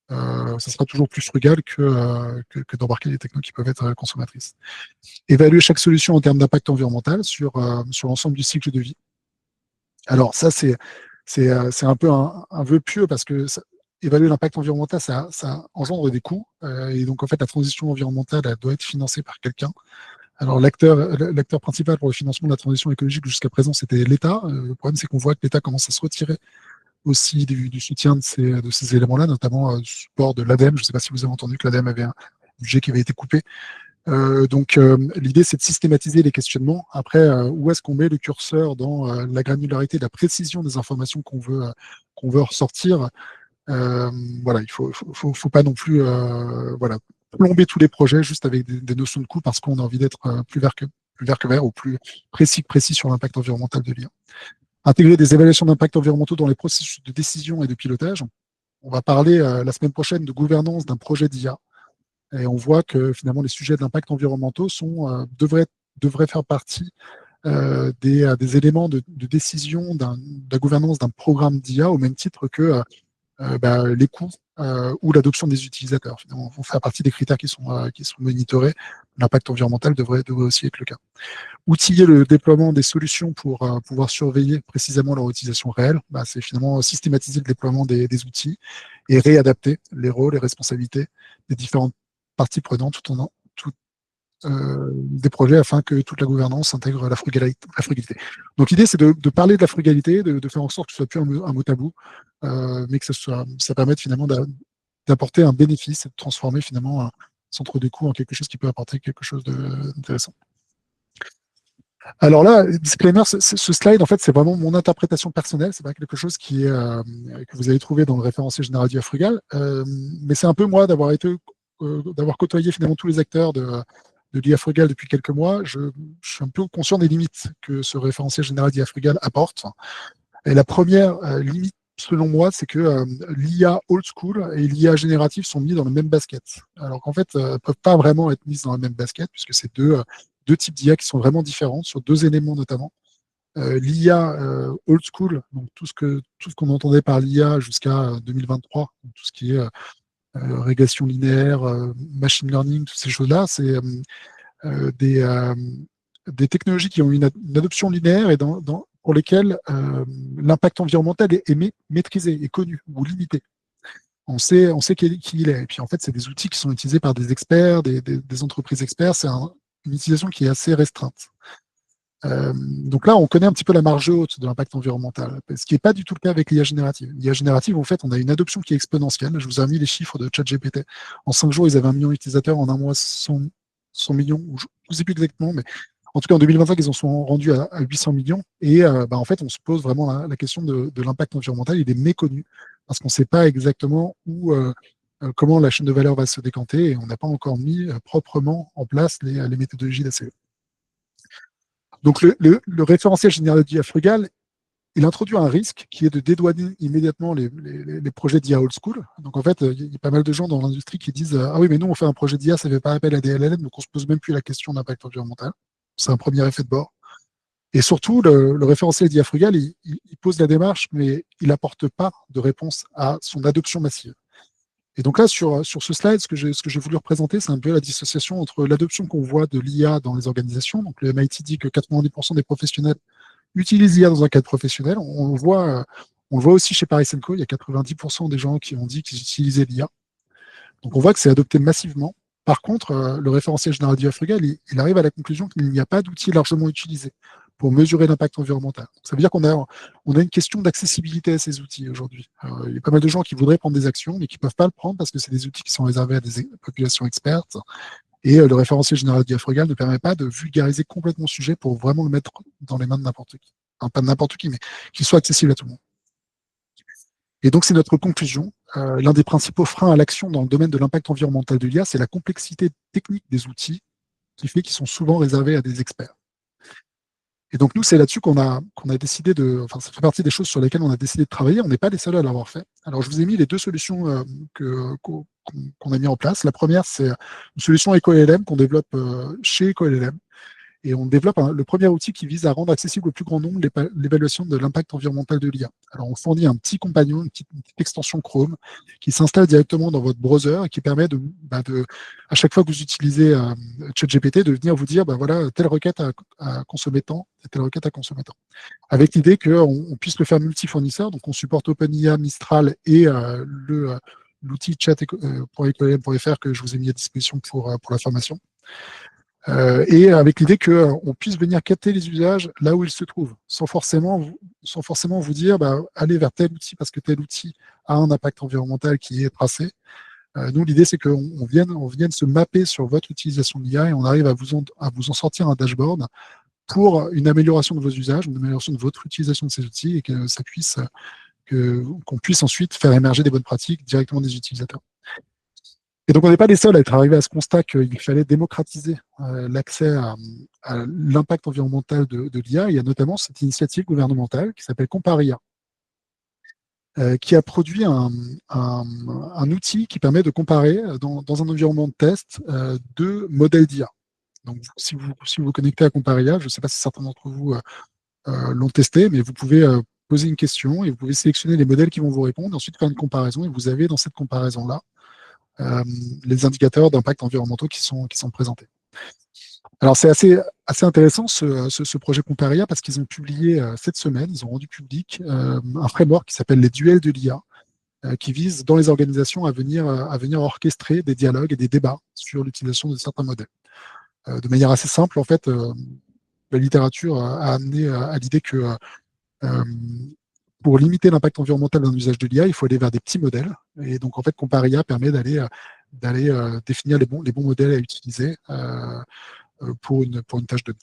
Ça sera toujours plus frugal que d'embarquer des technos qui peuvent être consommatrices. Évaluer chaque solution en termes d'impact environnemental sur l'ensemble du cycle de vie. Alors ça, c'est un peu un vœu pieux parce que évaluer l'impact environnemental, ça engendre des coûts. Et donc, en fait, la transition environnementale, elle doit être financée par quelqu'un. Alors, l'acteur principal pour le financement de la transition écologique jusqu'à présent, c'était l'État. Le problème, c'est qu'on voit que l'État commence à se retirer aussi du soutien de ces éléments-là, notamment du support de l'ADEME. Je ne sais pas si vous avez entendu que l'ADEME avait un budget qui avait été coupé. L'idée, c'est de systématiser les questionnements. Après, où est-ce qu'on met le curseur dans la granularité, la précision des informations qu'on veut ressortir? Il faut pas non plus plomber tous les projets juste avec des notions de coût parce qu'on a envie d'être plus vert que vert ou plus précis sur l'impact environnemental de l'IA. Intégrer des évaluations d'impact environnementaux dans les processus de décision et de pilotage. On va parler la semaine prochaine de gouvernance d'un projet d'IA. Et on voit que finalement les sujets d'impact environnementaux devraient faire partie des éléments de décision de la gouvernance d'un programme d'IA au même titre que les coûts ou l'adoption des utilisateurs. Finalement, vont faire partie des critères qui sont monitorés. L'impact environnemental devrait aussi être le cas. Outiller le déploiement des solutions pour pouvoir surveiller précisément leur utilisation réelle. C'est finalement systématiser le déploiement des outils et réadapter les rôles et responsabilités des différentes parties prenantes des projets afin que toute la gouvernance intègre la frugalité. Donc l'idée, c'est de parler de la frugalité, de faire en sorte que ce soit plus un mot tabou, mais que ça permette finalement d'apporter un bénéfice et de transformer finalement un centre de coût en quelque chose qui peut apporter quelque chose d'intéressant. Alors là, disclaimer, ce slide, en fait, c'est vraiment mon interprétation personnelle. C'est pas quelque chose que vous allez trouver dans le référentiel général d'IA Frugal, mais c'est un peu moi d'avoir côtoyé finalement tous les acteurs de l'IA Frugal depuis quelques mois. Je suis un peu conscient des limites que ce référentiel général d'IA Frugal apporte. Et la première limite, selon moi, c'est que l'IA old school et l'IA générative sont mis dans le même basket. Alors qu'en fait, elles ne peuvent pas vraiment être mises dans le même basket, puisque c'est deux types d'IA qui sont vraiment différents, sur 2 éléments notamment. L'IA old school, donc tout ce qu'on entendait par l'IA jusqu'à 2023, donc tout ce qui est régression linéaire, machine learning, toutes ces choses-là, c'est des technologies qui ont une adoption linéaire et pour lesquelles l'impact environnemental est maîtrisé, est connu ou limité. On sait qui il est. Et puis en fait, c'est des outils qui sont utilisés par des experts, des entreprises experts. C'est une utilisation qui est assez restreinte. Donc là, on connaît un petit peu la marge haute de l'impact environnemental, ce qui n'est pas du tout le cas avec l'IA générative. L'IA générative, en fait, on a une adoption qui est exponentielle. Je vous ai mis les chiffres de ChatGPT. En 5 jours, ils avaient 1 million d'utilisateurs. En un mois, 100 millions. Je ne sais plus exactement, mais En tout cas, en 2025, ils en sont rendus à 800 millions. Et en fait, on se pose vraiment la question de l'impact environnemental. Il est méconnu parce qu'on ne sait pas exactement comment la chaîne de valeur va se décanter et on n'a pas encore mis proprement en place les méthodologies d'ACE. Donc, le référentiel général d'IA frugal, il introduit un risque qui est de dédouaner immédiatement les projets d'IA old school. Donc, en fait, il y a pas mal de gens dans l'industrie qui disent ah oui, mais nous, on fait un projet d'IA, ça ne fait pas appel à des LLM, donc on ne se pose même plus la question d'impact environnemental. C'est un premier effet de bord. Et surtout, le référentiel d'IA frugal, il pose la démarche, mais il n'apporte pas de réponse à son adoption massive. Et donc là, sur ce slide, ce que j'ai voulu représenter, c'est un peu la dissociation entre l'adoption qu'on voit de l'IA dans les organisations. Donc le MIT dit que 90% des professionnels utilisent l'IA dans un cadre professionnel. On le voit aussi chez Paris Co. Il y a 90% des gens qui ont dit qu'ils utilisaient l'IA. Donc on voit que c'est adopté massivement. Par contre, le référentiel général d'IA frugal, il arrive à la conclusion qu'il n'y a pas d'outils largement utilisés pour mesurer l'impact environnemental. Donc, ça veut dire qu'on a une question d'accessibilité à ces outils aujourd'hui. Il y a pas mal de gens qui voudraient prendre des actions, mais qui ne peuvent pas le prendre parce que c'est des outils qui sont réservés à des populations expertes. Et le référentiel général d'IA frugal ne permet pas de vulgariser complètement le sujet pour vraiment le mettre dans les mains de n'importe qui. Enfin, pas de n'importe qui, mais qu'il soit accessible à tout le monde. Et donc, c'est notre conclusion. L'un des principaux freins à l'action dans le domaine de l'impact environnemental de l'IA, c'est la complexité technique des outils qui fait qu'ils sont souvent réservés à des experts. Et donc, nous, c'est là-dessus qu'on a décidé ça fait partie des choses sur lesquelles on a décidé de travailler. On n'est pas les seuls à l'avoir fait. Alors, je vous ai mis les deux solutions qu'on a mis en place. La première, c'est une solution EcoLLM qu'on développe chez EcoLLM. Et on développe le premier outil qui vise à rendre accessible au plus grand nombre l'évaluation de l'impact environnemental de l'IA. Alors, on fournit un petit compagnon, une petite extension Chrome qui s'installe directement dans votre browser et qui permet à chaque fois que vous utilisez ChatGPT, de venir vous dire, voilà, telle requête à consommer tant, et telle requête à consommer tant. Avec l'idée qu'on puisse le faire multi-fournisseur. Donc, on supporte OpenIA, Mistral et l'outil chat.ecolm.fr que je vous ai mis à disposition pour la formation. Et avec l'idée qu'on puisse venir capter les usages là où ils se trouvent, sans forcément vous dire allez vers tel outil parce que tel outil a un impact environnemental qui est tracé. Nous, l'idée, c'est qu'on vienne se mapper sur votre utilisation de l'IA et on arrive à vous en sortir un dashboard pour une amélioration de vos usages, une amélioration de votre utilisation de ces outils et qu'on puisse ensuite faire émerger des bonnes pratiques directement des utilisateurs. Et donc, on n'est pas les seuls à être arrivés à ce constat qu'il fallait démocratiser l'accès à l'impact environnemental de l'IA. Il y a notamment cette initiative gouvernementale qui s'appelle Comparia, qui a produit un outil qui permet de comparer dans un environnement de test deux modèles d'IA. Donc, si vous vous connectez à Comparia, je ne sais pas si certains d'entre vous l'ont testé, mais vous pouvez poser une question et vous pouvez sélectionner les modèles qui vont vous répondre, ensuite faire une comparaison, et vous avez dans cette comparaison-là les indicateurs d'impact environnementaux qui sont présentés. Alors, c'est assez intéressant ce projet Comparia parce qu'ils ont publié cette semaine, ils ont rendu public un framework qui s'appelle les duels de l'IA, qui vise dans les organisations à venir orchestrer des dialogues et des débats sur l'utilisation de certains modèles. De manière assez simple, en fait, la littérature a amené à l'idée que pour limiter l'impact environnemental d'un usage de l'IA, il faut aller vers des petits modèles. Et donc, en fait, Comparia permet d'aller définir les bons modèles à utiliser pour une tâche donnée.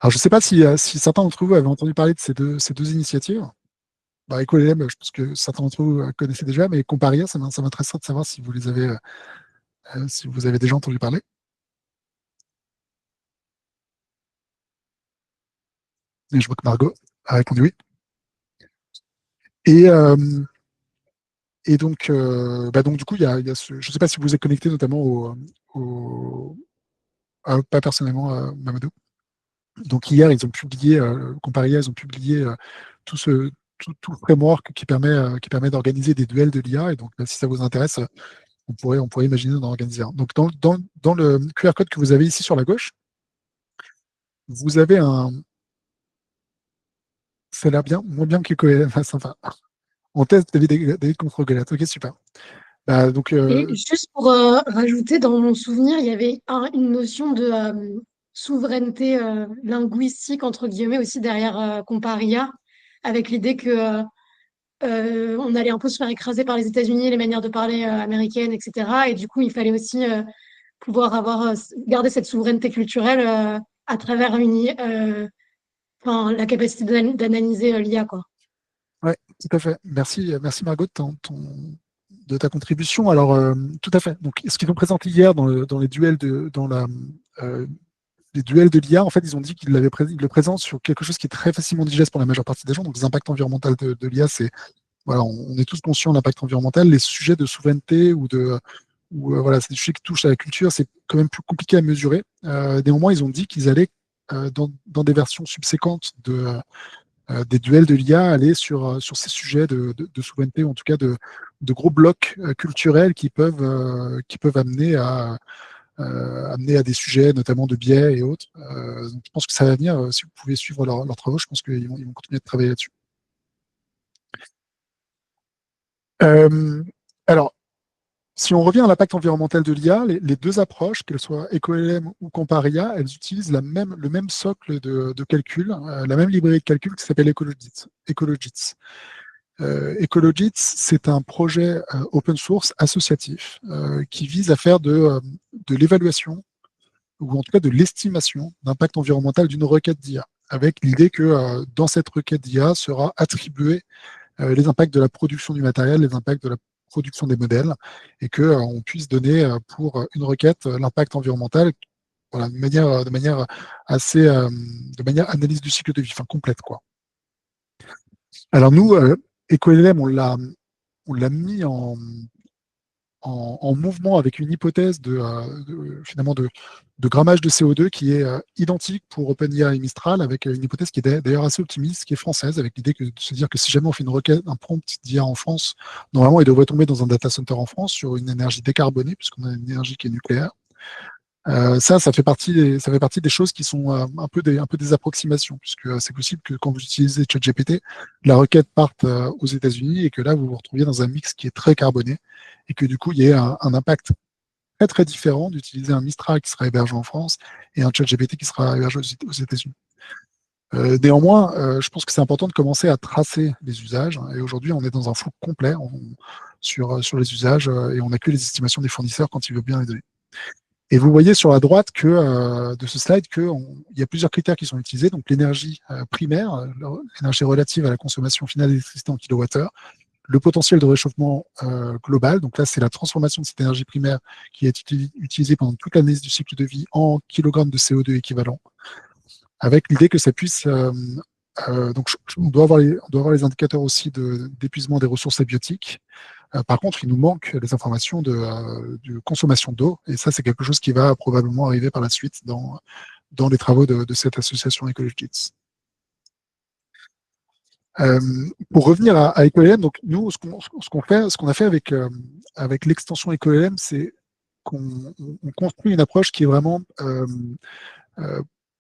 Alors, je ne sais pas si certains d'entre vous avaient entendu parler de ces deux initiatives. EcoLLM, je pense que certains d'entre vous connaissaient déjà, mais Comparia, ça m'intéresserait de savoir si vous avez déjà entendu parler. Et je vois que Margot a répondu oui. Et donc, du coup, il y a je ne sais pas si vous êtes connecté notamment pas personnellement, Mamadou. Donc hier, ils ont publié, Comparia, ils ont publié tout le framework qui permet d'organiser des duels de l'IA. Et donc, si ça vous intéresse, on pourrait imaginer d'en organiser un. Donc, dans le QR code que vous avez ici sur la gauche, vous avez ça a l'air bien, moins bien que sympa. On teste David contre Goliath. Ok, super. Et juste pour rajouter, dans mon souvenir, il y avait une notion de souveraineté linguistique, entre guillemets, aussi derrière Comparia, avec l'idée que on allait un peu se faire écraser par les États-Unis, les manières de parler américaines, etc. Et du coup, il fallait aussi pouvoir garder cette souveraineté culturelle à travers la capacité d'analyser l'IA, quoi. Ouais, tout à fait. Merci, merci Margot de ta contribution. Alors, tout à fait. Donc, ce qu'ils ont présenté hier dans les duels les duels de l'IA, en fait, ils ont dit qu'ils le présentent sur quelque chose qui est très facilement digeste pour la majeure partie des gens. Donc, les impacts environnementaux de l'IA, voilà, on est tous conscients de l'impact environnemental. Les sujets de souveraineté voilà, c'est des sujets qui touchent à la culture, c'est quand même plus compliqué à mesurer. Néanmoins, ils ont dit qu'ils allaient, dans des versions subséquentes des duels de l'IA, aller sur ces sujets de souveraineté, ou en tout cas de gros blocs culturels qui peuvent amener à des sujets, notamment de biais et autres. Donc je pense que ça va venir. Si vous pouvez suivre leurs travaux, je pense qu'ils vont continuer de travailler là-dessus. Alors, si on revient à l'impact environnemental de l'IA, les deux approches, qu'elles soient EcoLM ou Comparia, elles utilisent le même socle de calcul, la même librairie de calcul qui s'appelle Ecologits. Ecologits, c'est un projet open source associatif qui vise à faire de l'évaluation, ou en tout cas de l'estimation d'impact environnemental d'une requête d'IA, avec l'idée que dans cette requête d'IA sera attribué les impacts de la production du matériel, les impacts de la production des modèles, et qu'on puisse donner pour une requête l'impact environnemental, voilà, de manière analyse du cycle de vie, enfin complète, quoi. Alors nous, EcoLM, on l'a mis en mouvement avec une hypothèse finalement de grammage de CO2 qui est identique pour OpenIA et Mistral, avec une hypothèse qui est d'ailleurs assez optimiste, qui est française, avec l'idée de se dire que si jamais on fait une requête, un prompt d'IA en France, normalement il devrait tomber dans un data center en France sur une énergie décarbonée, puisqu'on a une énergie qui est nucléaire. Ça fait partie des choses qui sont un peu des approximations, puisque c'est possible que quand vous utilisez ChatGPT, la requête parte aux États-Unis et que là vous vous retrouviez dans un mix qui est très carboné et que du coup il y ait un impact très très différent d'utiliser un Mistral qui sera hébergé en France et un ChatGPT qui sera hébergé aux États-Unis. Néanmoins, je pense que c'est important de commencer à tracer les usages. Et aujourd'hui, on est dans un flou complet sur les usages et on n'a que les estimations des fournisseurs quand ils veulent bien les donner. Et vous voyez sur la droite de ce slide qu'il y a plusieurs critères qui sont utilisés. Donc l'énergie primaire, l'énergie relative à la consommation finale d'électricité en kilowattheure, le potentiel de réchauffement global. Donc là, c'est la transformation de cette énergie primaire qui est utilisée pendant toute l'analyse du cycle de vie en kilogrammes de CO2 équivalent, avec l'idée que ça puisse... donc on doit avoir les indicateurs aussi d'épuisement des ressources abiotiques. Par contre, il nous manque les informations de consommation d'eau, et ça, c'est quelque chose qui va probablement arriver par la suite dans les travaux de cette association Ecologits. Pour revenir à EcoLM, donc nous, ce qu'on a fait avec l'extension EcoLM, c'est qu'on construit une approche qui est vraiment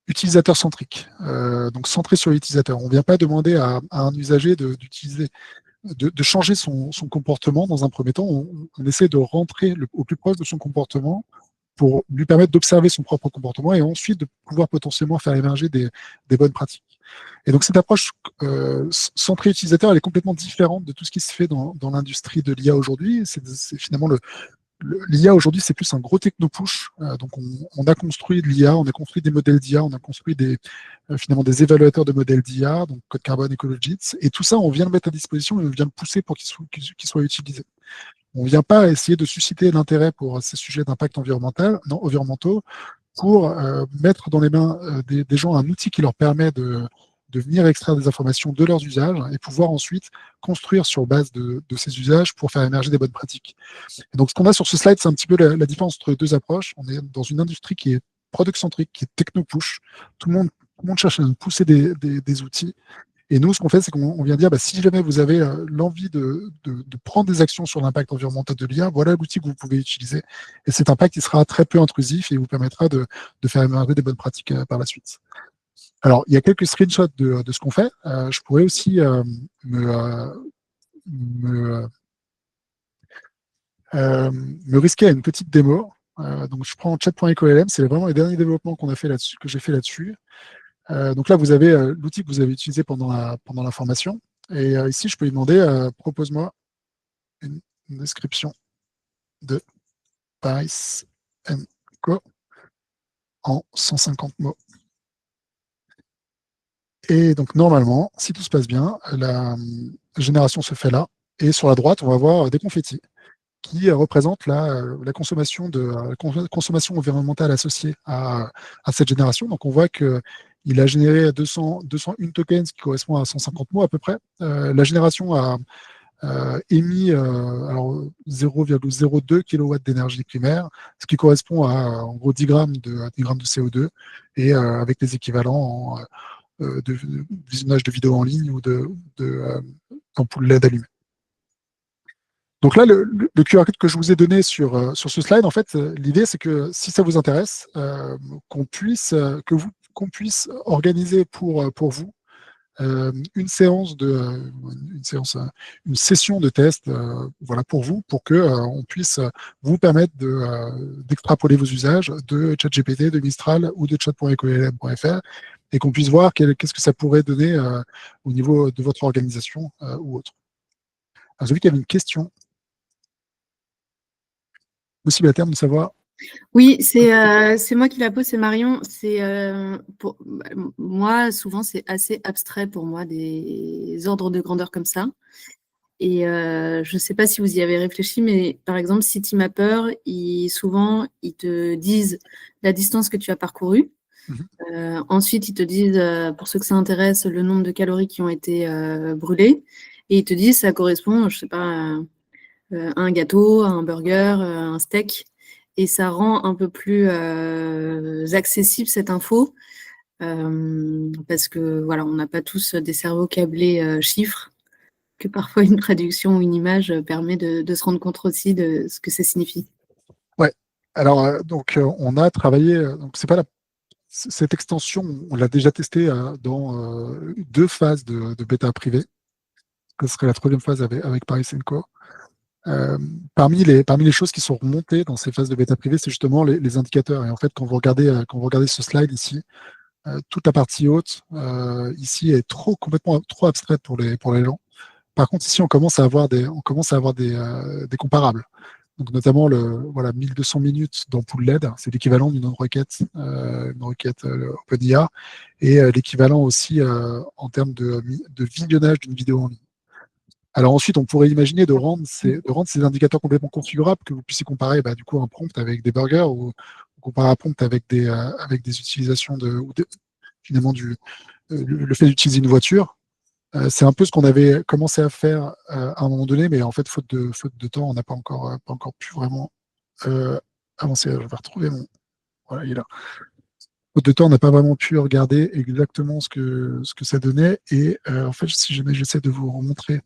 utilisateur centrique, donc centré sur l'utilisateur. On ne vient pas demander à un usager de changer son comportement dans un premier temps. On essaie de rentrer au plus proche de son comportement pour lui permettre d'observer son propre comportement et ensuite de pouvoir potentiellement faire émerger des bonnes pratiques. Et donc cette approche centrée utilisateur, elle est complètement différente de tout ce qui se fait dans l'industrie de l'IA aujourd'hui. C'est finalement l'IA aujourd'hui, c'est plus un gros techno-push. Donc on a construit de l'IA, on a construit des modèles d'IA, on a construit finalement des évaluateurs de modèles d'IA, donc Code Carbone, Ecologits, et tout ça, on vient le mettre à disposition et on vient le pousser pour qu'il soit utilisé. On ne vient pas essayer de susciter l'intérêt pour ces sujets d'impact environnementaux pour mettre dans les mains des gens un outil qui leur permet de venir extraire des informations de leurs usages et pouvoir ensuite construire sur base de ces usages pour faire émerger des bonnes pratiques. Et donc, ce qu'on a sur ce slide, c'est un petit peu la différence entre les deux approches. On est dans une industrie qui est product-centrique, qui est techno-push. Tout le monde cherche à nous pousser des outils. Et nous, ce qu'on fait, c'est qu'on vient dire, si jamais vous avez l'envie de prendre des actions sur l'impact environnemental de l'IA, voilà l'outil que vous pouvez utiliser. Et cet impact, il sera très peu intrusif et vous permettra de faire émerger des bonnes pratiques par la suite. Alors, il y a quelques screenshots de ce qu'on fait. Je pourrais aussi me risquer à une petite démo. Donc, je prends chat.ecolm, c'est vraiment les derniers développements que j'ai fait là-dessus. Donc là, vous avez l'outil que vous avez utilisé pendant la formation. Et ici, je peux lui demander, propose-moi une description de Paris and Co en 150 mots. Et donc, normalement, si tout se passe bien, la génération se fait là. Et sur la droite, on va voir des confettis qui représentent la consommation consommation environnementale associée à cette génération. Donc, on voit qu'il a généré 201 tokens, qui correspond à 150 mots à peu près. La génération a émis 0,02 kW d'énergie primaire, ce qui correspond à en gros 10 grammes de CO2, et avec les équivalents de visionnage de vidéos en ligne ou d'ampoules LED allumées. Donc là, le QR code que je vous ai donné sur ce slide, en fait, l'idée, c'est que si ça vous intéresse, qu'on puisse organiser pour vous une session de test, voilà, pour vous, pour que on puisse vous permettre d'extrapoler vos usages de ChatGPT, de Mistral ou de chat.ecolm.fr, et qu'on puisse voir qu'est-ce que ça pourrait donner au niveau de votre organisation ou autre. Alors, j'ai vu qu'il y avait une question. Possible à terme de savoir. Oui, c'est moi qui la pose, c'est Marion. Pour moi, souvent, c'est assez abstrait pour moi, des ordres de grandeur comme ça. Et je ne sais pas si vous y avez réfléchi, mais par exemple, Citymapper, souvent, ils te disent la distance que tu as parcourue. Ensuite, ils te disent, pour ceux que ça intéresse, le nombre de calories qui ont été brûlées. Et ils te disent, ça correspond, je ne sais pas, à un gâteau, à un burger, à un steak. Et ça rend un peu plus accessible cette info, parce que voilà, on n'a pas tous des cerveaux câblés chiffres, que parfois une traduction ou une image permet de se rendre compte aussi de ce que ça signifie. Ouais. Alors donc on a travaillé. Donc c'est pas cette extension, on l'a déjà testée dans 2 phases de bêta privée. Ce serait la 3e phase avec Paris Co. Parmi les choses qui sont remontées dans ces phases de bêta privée, c'est justement les indicateurs. Et en fait, quand vous regardez ce slide ici, toute la partie haute ici est complètement trop abstraite pour les gens. Par contre, ici, on commence à avoir des comparables. Donc, notamment 1200 minutes d'ampoule LED, c'est l'équivalent d'une requête OpenIA, et l'équivalent aussi en termes de visionnage d'une vidéo en ligne. Alors ensuite, on pourrait imaginer de rendre ces indicateurs complètement configurables, que vous puissiez comparer du coup un prompt avec des burgers, ou comparer un prompt avec des utilisations finalement le fait d'utiliser une voiture. C'est un peu ce qu'on avait commencé à faire à un moment donné, mais en fait, faute de temps, on n'a pas encore pu vraiment avancer. Je vais retrouver voilà, il est là. Faute de temps, on n'a pas vraiment pu regarder exactement ce que ça donnait. Et en fait, si jamais j'essaie de vous remontrer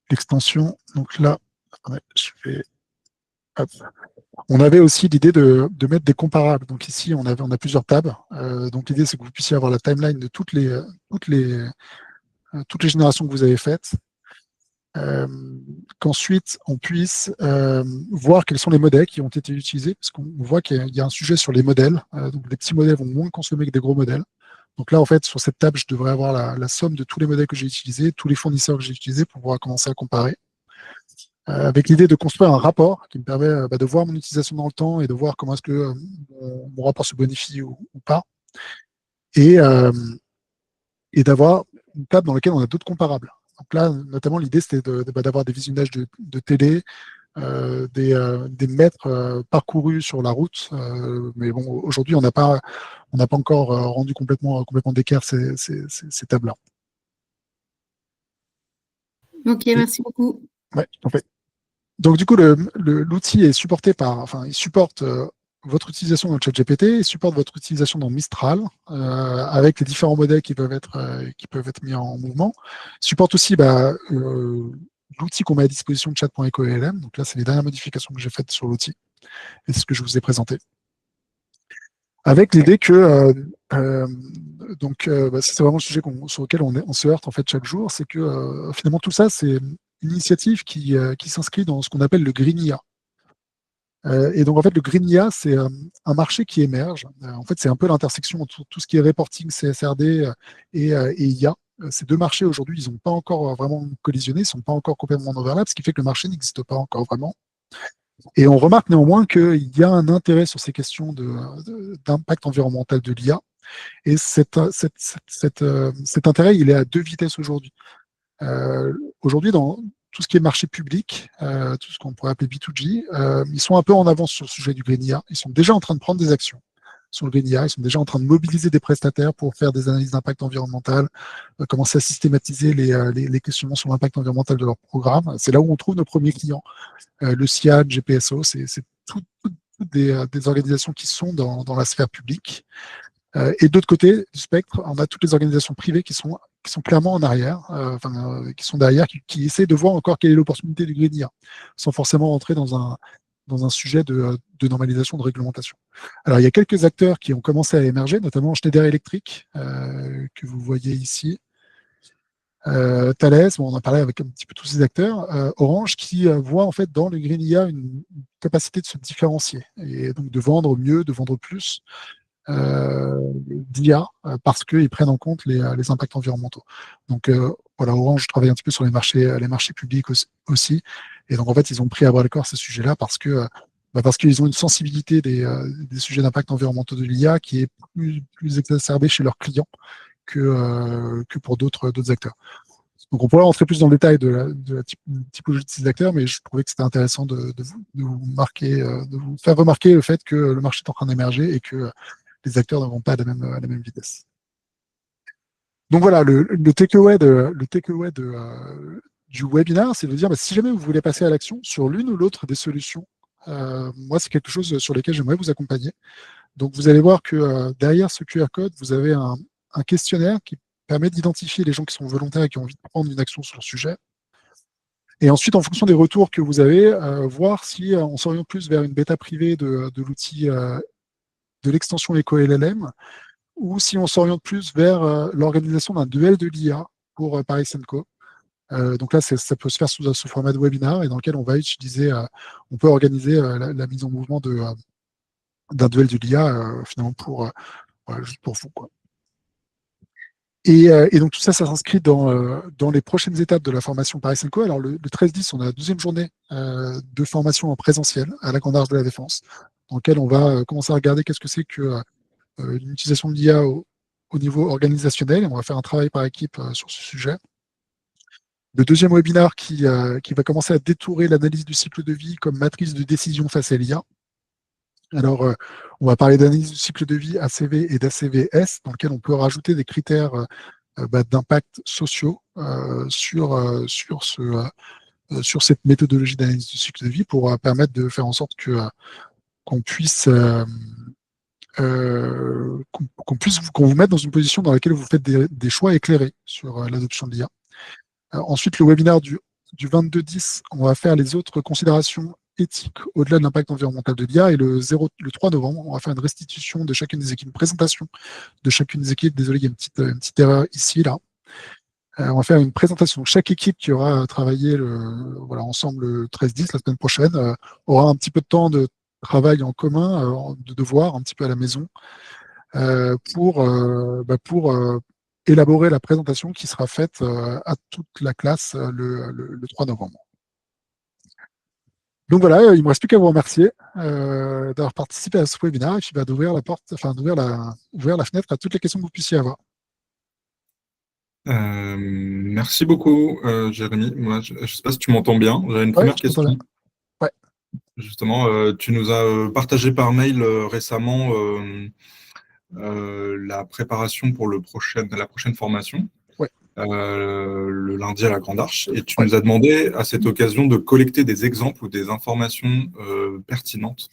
l'extension, donc là, on avait aussi l'idée de mettre des comparables. Donc ici, on a plusieurs tabs. Donc l'idée, c'est que vous puissiez avoir la timeline de toutes les générations que vous avez faites. Qu'ensuite, on puisse voir quels sont les modèles qui ont été utilisés, parce qu'on voit qu'il y a un sujet sur les modèles. Donc les petits modèles vont moins consommer que des gros modèles. Donc là, en fait, sur cette table, je devrais avoir la somme de tous les modèles que j'ai utilisés, tous les fournisseurs que j'ai utilisés, pour pouvoir commencer à comparer. Avec l'idée de construire un rapport qui me permet de voir mon utilisation dans le temps et de voir comment est-ce que mon rapport se bonifie ou pas. Et d'avoir une table dans laquelle on a d'autres comparables. Donc là, notamment, l'idée, c'était d'avoir des visionnages de télé, des mètres parcourus sur la route. Mais bon, aujourd'hui, on n'a pas encore rendu complètement d'équerre ces tables-là. Ok, merci beaucoup. Ouais, en fait. Donc du coup, l'outil est supporté il supporte votre utilisation dans le ChatGPT, il supporte votre utilisation dans Mistral, avec les différents modèles qui peuvent être mis en mouvement. Il supporte aussi l'outil qu'on met à disposition de chat.ecolm. Donc là, c'est les dernières modifications que j'ai faites sur l'outil, et c'est ce que je vous ai présenté. Avec l'idée que c'est vraiment le sujet sur lequel on se heurte en fait chaque jour, c'est que finalement tout ça, c'est une initiative qui s'inscrit dans ce qu'on appelle le Green IA. Et donc en fait, le Green IA, c'est un marché qui émerge. En fait, c'est un peu l'intersection entre tout ce qui est reporting, CSRD et IA. Ces 2 marchés aujourd'hui, ils n'ont pas encore vraiment collisionné, ils ne sont pas encore complètement en overlap, ce qui fait que le marché n'existe pas encore vraiment. Et on remarque néanmoins qu'il y a un intérêt sur ces questions d'impact environnemental de l'IA. Et cet intérêt, il est à deux vitesses aujourd'hui. Aujourd'hui, dans tout ce qui est marché public, tout ce qu'on pourrait appeler B2G, ils sont un peu en avance sur le sujet du Green IA. Ils sont déjà en train de prendre des actions sur le Green IA. Ils sont déjà en train de mobiliser des prestataires pour faire des analyses d'impact environnemental, commencer à systématiser les questionnements sur l'impact environnemental de leur programme. C'est là où on trouve nos premiers clients. Le CIAD, GPSO, c'est toutes des organisations qui sont dans la sphère publique. Et de l'autre côté du spectre, on a toutes les organisations privées qui sont clairement en arrière, qui sont derrière, qui essaient de voir encore quelle est l'opportunité du Green IA, sans forcément rentrer dans un sujet de normalisation, de réglementation. Alors, il y a quelques acteurs qui ont commencé à émerger, notamment Schneider Electric, que vous voyez ici, Thales, on en a parlé avec un petit peu tous ces acteurs, Orange, qui voit en fait dans le Green IA une capacité de se différencier, et donc de vendre mieux, de vendre plus, d'IA parce qu'ils prennent en compte les impacts environnementaux. Donc voilà, Orange travaille un petit peu sur les marchés publics aussi. Et donc en fait, ils ont pris à bras le corps ces sujets-là parce qu'ils ont une sensibilité des sujets d'impact environnementaux de l'IA qui est plus exacerbée chez leurs clients que pour d'autres acteurs. Donc on pourrait rentrer plus dans le détail de la typologie de ces acteurs, mais je trouvais que c'était intéressant de vous faire remarquer le fait que le marché est en train d'émerger et que les acteurs ne vont pas à la même vitesse. Donc voilà, le takeaway du webinaire, c'est de dire, si jamais vous voulez passer à l'action sur l'une ou l'autre des solutions, moi, c'est quelque chose sur lequel j'aimerais vous accompagner. Donc vous allez voir que derrière ce QR code, vous avez un questionnaire qui permet d'identifier les gens qui sont volontaires et qui ont envie de prendre une action sur le sujet. Et ensuite, en fonction des retours que vous avez, voir si on s'oriente plus vers une bêta privée de l'outil de l'extension EcoLLM, ou si on s'oriente plus vers l'organisation d'un duel de l'IA pour Paris Senco. Donc là, ça peut se faire sous format de webinar et dans lequel on va utiliser, on peut organiser la mise en mouvement d'un duel de l'IA finalement juste pour vous, quoi. Et donc tout ça s'inscrit dans les prochaines étapes de la formation Paris Senco. Alors le 13-10, on a la 12e journée de formation en présentiel à la Grande Arche de la Défense, dans lequel on va commencer à regarder qu'est-ce que c'est que l'utilisation de l'IA au niveau organisationnel, et on va faire un travail par équipe sur ce sujet. Le deuxième webinaire qui va commencer à détourer l'analyse du cycle de vie comme matrice de décision face à l'IA. Alors, on va parler d'analyse du cycle de vie ACV et d'ACVS, dans lequel on peut rajouter des critères d'impact sociaux sur cette méthodologie d'analyse du cycle de vie pour permettre de faire en sorte qu'on puisse qu'on vous mette dans une position dans laquelle vous faites des choix éclairés sur l'adoption de l'IA. Ensuite, le webinaire du 22-10, on va faire les autres considérations éthiques au-delà de l'impact environnemental de l'IA. Et le 3 novembre, on va faire une restitution de chacune des équipes, une présentation de chacune des équipes. Désolé, il y a une petite erreur ici, là. On va faire une présentation. Chaque équipe qui aura travaillé ensemble le 13-10, la semaine prochaine, aura un petit peu de temps de travail en commun, de devoir un petit peu à la maison, pour élaborer la présentation qui sera faite à toute la classe le 3 novembre. Donc voilà, il ne me reste plus qu'à vous remercier d'avoir participé à ce webinaire et puis d'ouvrir ouvrir la fenêtre à toutes les questions que vous puissiez avoir. Merci beaucoup, Jérémy. Moi, je ne sais pas si tu m'entends bien. J'avais une première question. Ouais. Justement, tu nous as partagé par mail récemment la préparation pour la prochaine formation, le lundi à la Grande Arche, et tu nous as demandé à cette occasion de collecter des exemples ou des informations pertinentes,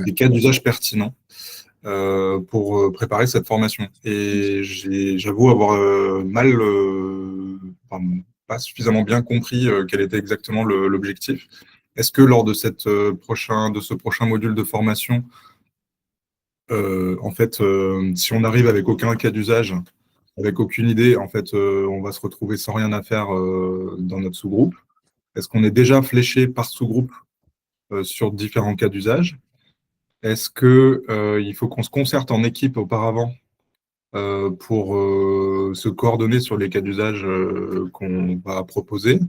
des cas d'usage pertinents pour préparer cette formation. Et j'avoue avoir pas suffisamment bien compris quel était exactement l'objectif. Est-ce que lors de ce prochain module de formation, si on arrive avec aucun cas d'usage, avec aucune idée, on va se retrouver sans rien à faire dans notre sous-groupe. Est-ce qu'on est déjà fléché par sous-groupe sur différents cas d'usage? Est-ce qu'il faut qu'on se concerte en équipe auparavant pour se coordonner sur les cas d'usage qu'on va proposer?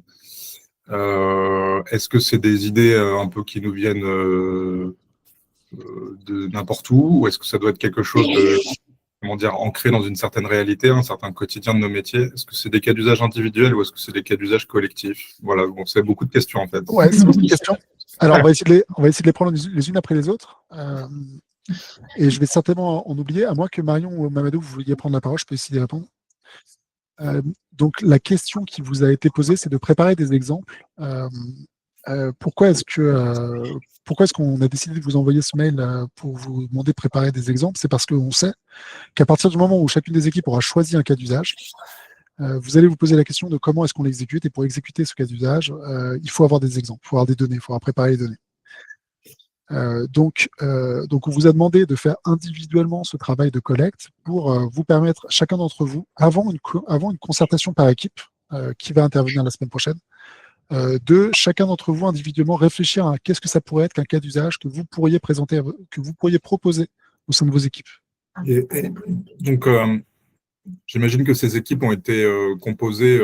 Est-ce que c'est des idées un peu qui nous viennent de n'importe où, ou est-ce que ça doit être quelque chose de, comment dire, ancré dans une certaine réalité, un certain quotidien de nos métiers? Est-ce que c'est des cas d'usage individuels ou est-ce que c'est des cas d'usage collectifs? Voilà, bon, c'est beaucoup de questions en fait. Ouais, c'est beaucoup de questions. Alors, on va essayer de les prendre les unes après les autres. Et je vais certainement en oublier, à moins que Marion ou Mamadou, vous vouliez prendre la parole, je peux essayer de répondre. Donc, la question qui vous a été posée, c'est de préparer des exemples. Pourquoi est-ce qu'on a décidé de vous envoyer ce mail pour vous demander de préparer des exemples? C'est parce qu'on sait qu'à partir du moment où chacune des équipes aura choisi un cas d'usage, vous allez vous poser la question de comment est-ce qu'on l'exécute. Et pour exécuter ce cas d'usage, il faut avoir des exemples, il faut avoir des données, il faudra préparer les données. Donc, on vous a demandé de faire individuellement ce travail de collecte pour vous permettre, chacun d'entre vous, avant une concertation par équipe qui va intervenir la semaine prochaine, de chacun d'entre vous individuellement réfléchir à qu'est-ce que ça pourrait être qu'un cas d'usage que vous pourriez présenter, que vous pourriez proposer au sein de vos équipes. Et donc, j'imagine que ces équipes ont été composées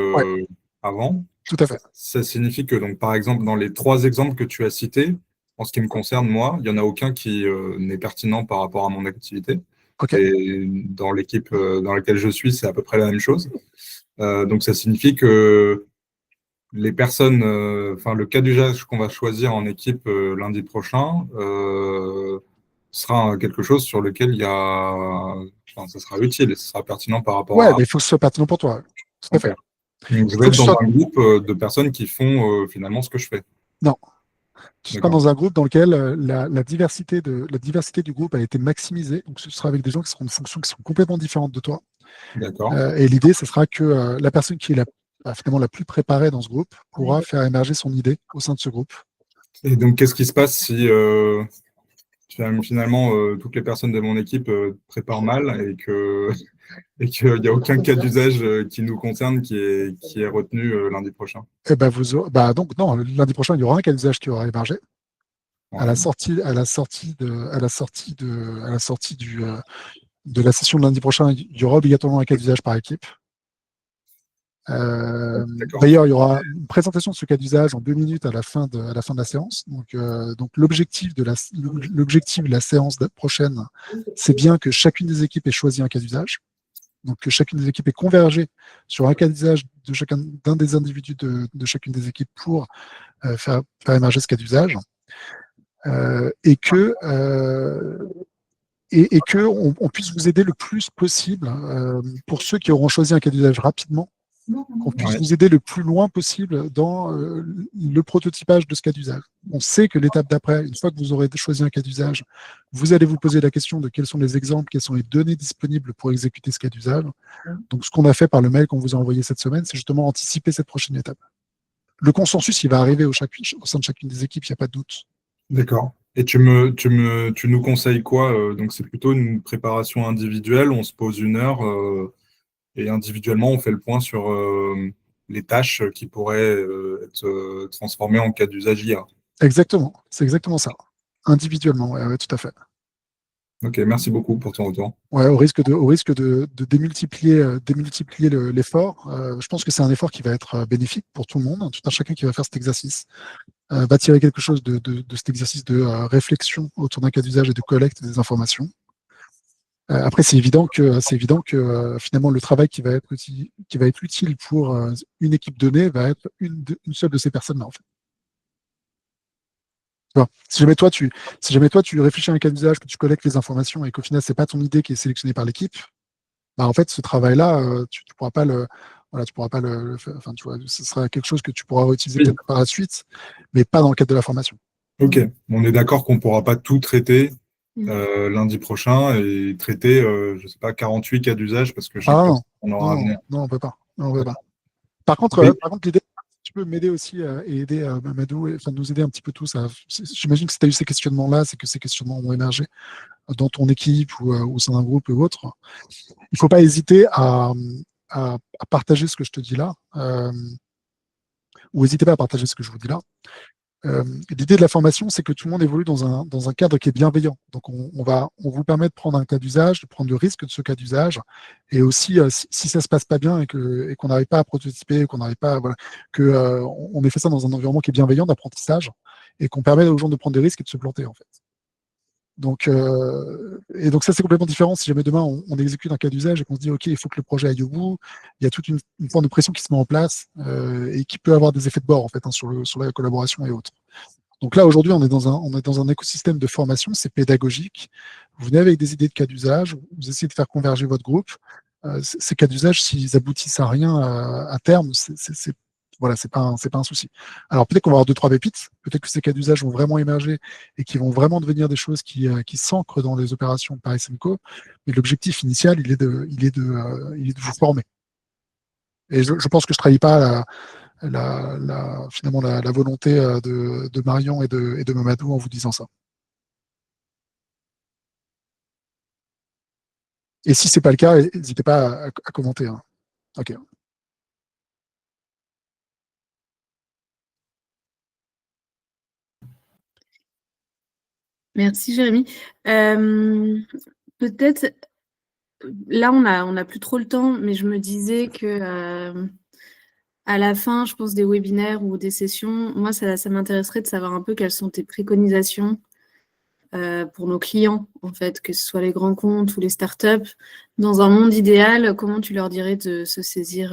avant. Tout à fait. Ça signifie que, donc, par exemple, dans les 3 exemples que tu as cités, en ce qui me concerne, moi, il n'y en a aucun qui n'est pertinent par rapport à mon activité. Okay. Et dans l'équipe dans laquelle je suis, c'est à peu près la même chose. Donc, ça signifie que les personnes, le cas d'usage qu'on va choisir en équipe lundi prochain sera quelque chose sur lequel ça sera utile et ce sera pertinent par rapport à… mais il faut que ce soit pertinent pour toi. Tout à fait. Donc, je vais être dans un groupe de personnes qui font finalement ce que je fais. Non. Tu seras dans un groupe dans lequel la diversité du groupe a été maximisée. Donc, ce sera avec des gens qui seront de fonctions qui sont complètement différentes de toi. D'accord. Et l'idée, ce sera que la personne qui est finalement la plus préparée dans ce groupe pourra faire émerger son idée au sein de ce groupe. Et donc, qu'est-ce qui se passe si finalement toutes les personnes de mon équipe préparent mal et qu'il n'y a aucun cas d'usage qui nous concerne qui est retenu lundi prochain? Eh ben donc non, lundi prochain, il y aura un cas d'usage qui aura émergé. Ouais. À la sortie de la session de lundi prochain, il y aura obligatoirement un cas d'usage par équipe. D'ailleurs, il y aura une présentation de ce cas d'usage en 2 minutes à la fin de la séance. Donc l'objectif de la séance prochaine, c'est bien que chacune des équipes ait choisi un cas d'usage. Donc que chacune des équipes ait convergé sur un cas d'usage d'un des individus de chacune des équipes pour faire émerger ce cas d'usage. Et que on puisse vous aider le plus possible pour ceux qui auront choisi un cas d'usage rapidement, qu'on puisse vous aider le plus loin possible dans le prototypage de ce cas d'usage. On sait que l'étape d'après, une fois que vous aurez choisi un cas d'usage, vous allez vous poser la question de quels sont les exemples, quelles sont les données disponibles pour exécuter ce cas d'usage. Donc, ce qu'on a fait par le mail qu'on vous a envoyé cette semaine, c'est justement anticiper cette prochaine étape. Le consensus, il va arriver au sein de chacune des équipes, il n'y a pas de doute. D'accord. Et tu nous conseilles quoi? Donc, c'est plutôt une préparation individuelle, on se pose 1 heure et individuellement, on fait le point sur les tâches qui pourraient être transformées en cas d'usage IA. Exactement, c'est exactement ça. Individuellement, ouais, tout à fait. Ok, merci beaucoup pour ton retour. Ouais, au risque de démultiplier l'effort, je pense que c'est un effort qui va être bénéfique pour tout le monde. Tout un chacun qui va faire cet exercice va tirer quelque chose de cet exercice de réflexion autour d'un cas d'usage et de collecte des informations. Après, c'est évident que finalement le travail qui va être utile pour une équipe donnée va être une seule de ces personnes-là, en fait. Si jamais toi tu réfléchis à un cas d'usage, que tu collectes les informations et qu'au final c'est pas ton idée qui est sélectionnée par l'équipe, en fait ce travail-là tu pourras pas le faire. Enfin, tu vois, ce sera quelque chose que tu pourras réutiliser peut-être par la suite, mais pas dans le cadre de la formation. Ok, on est d'accord qu'on pourra pas tout traiter lundi prochain et traiter, je sais pas, 48 cas d'usage parce que je sais pas si on aura non, on peut pas. Par contre, l'idée, tu peux m'aider aussi et aider Mamadou, nous aider un petit peu tous. J'imagine que si tu as eu ces questionnements-là, c'est que ces questionnements ont émergé dans ton équipe ou au sein d'un groupe ou autre. Il ne faut pas hésiter à partager ce que je te dis là, ou n'hésitez pas à partager ce que je vous dis là. L'idée de la formation, c'est que tout le monde évolue dans un cadre qui est bienveillant. Donc, on vous permet de prendre un cas d'usage, de prendre le risque de ce cas d'usage, et aussi, si ça se passe pas bien et qu'on n'arrive pas à prototyper, qu'on n'arrive pas, voilà, on ait fait ça dans un environnement qui est bienveillant d'apprentissage, et qu'on permet aux gens de prendre des risques et de se planter, en fait. Donc ça, c'est complètement différent. Si jamais demain, on exécute un cas d'usage et qu'on se dit, OK, il faut que le projet aille au bout, il y a toute une forme de pression qui se met en place et qui peut avoir des effets de bord, en fait, hein, sur la collaboration et autres. Donc là, aujourd'hui, on est dans un écosystème de formation, c'est pédagogique. Vous venez avec des idées de cas d'usage, vous essayez de faire converger votre groupe. Ces cas d'usage, s'ils aboutissent à rien à terme, voilà, c'est pas un souci. Alors peut-être qu'on va avoir 2-3 pépites, peut-être que ces cas d'usage vont vraiment émerger et qui vont vraiment devenir des choses qui s'ancrent dans les opérations par SMCO, mais l'objectif initial, il est de vous former. Et je pense que je ne trahis pas finalement la volonté de Marion et de Mamadou en vous disant ça. Et si c'est pas le cas, n'hésitez pas à commenter. Hein. Ok. Merci Jérémy. Peut-être, là on a plus trop le temps, mais je me disais que à la fin, je pense, des webinaires ou des sessions, moi ça m'intéresserait de savoir un peu quelles sont tes préconisations pour nos clients, en fait, que ce soit les grands comptes ou les startups. Dans un monde idéal, comment tu leur dirais de se saisir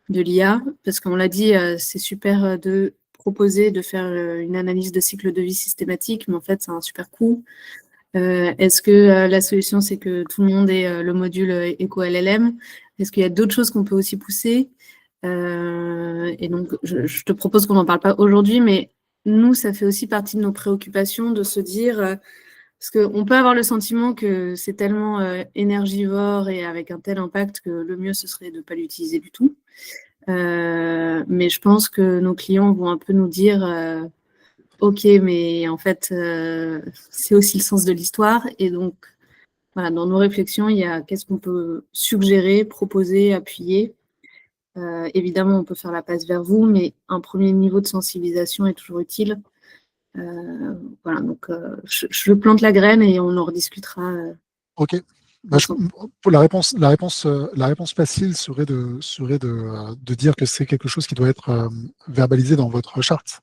de l'IA? Parce qu'on l'a dit, c'est super de proposer de faire une analyse de cycle de vie systématique, mais en fait, c'est un super coût. Est-ce que la solution, c'est que tout le monde ait le module EcoLLM? Est-ce qu'il y a d'autres choses qu'on peut aussi pousser? Et donc, je te propose qu'on n'en parle pas aujourd'hui, mais nous, ça fait aussi partie de nos préoccupations de se dire, parce qu'on peut avoir le sentiment que c'est tellement énergivore et avec un tel impact que le mieux, ce serait de ne pas l'utiliser du tout. Mais je pense que nos clients vont un peu nous dire OK, mais en fait, c'est aussi le sens de l'histoire. Et donc, voilà, dans nos réflexions, il y a qu'est-ce qu'on peut suggérer, proposer, appuyer. Évidemment, on peut faire la passe vers vous, mais un premier niveau de sensibilisation est toujours utile. Voilà, donc je plante la graine et on en rediscutera. OK. Pour la réponse facile serait de dire que c'est quelque chose qui doit être verbalisé dans votre charte.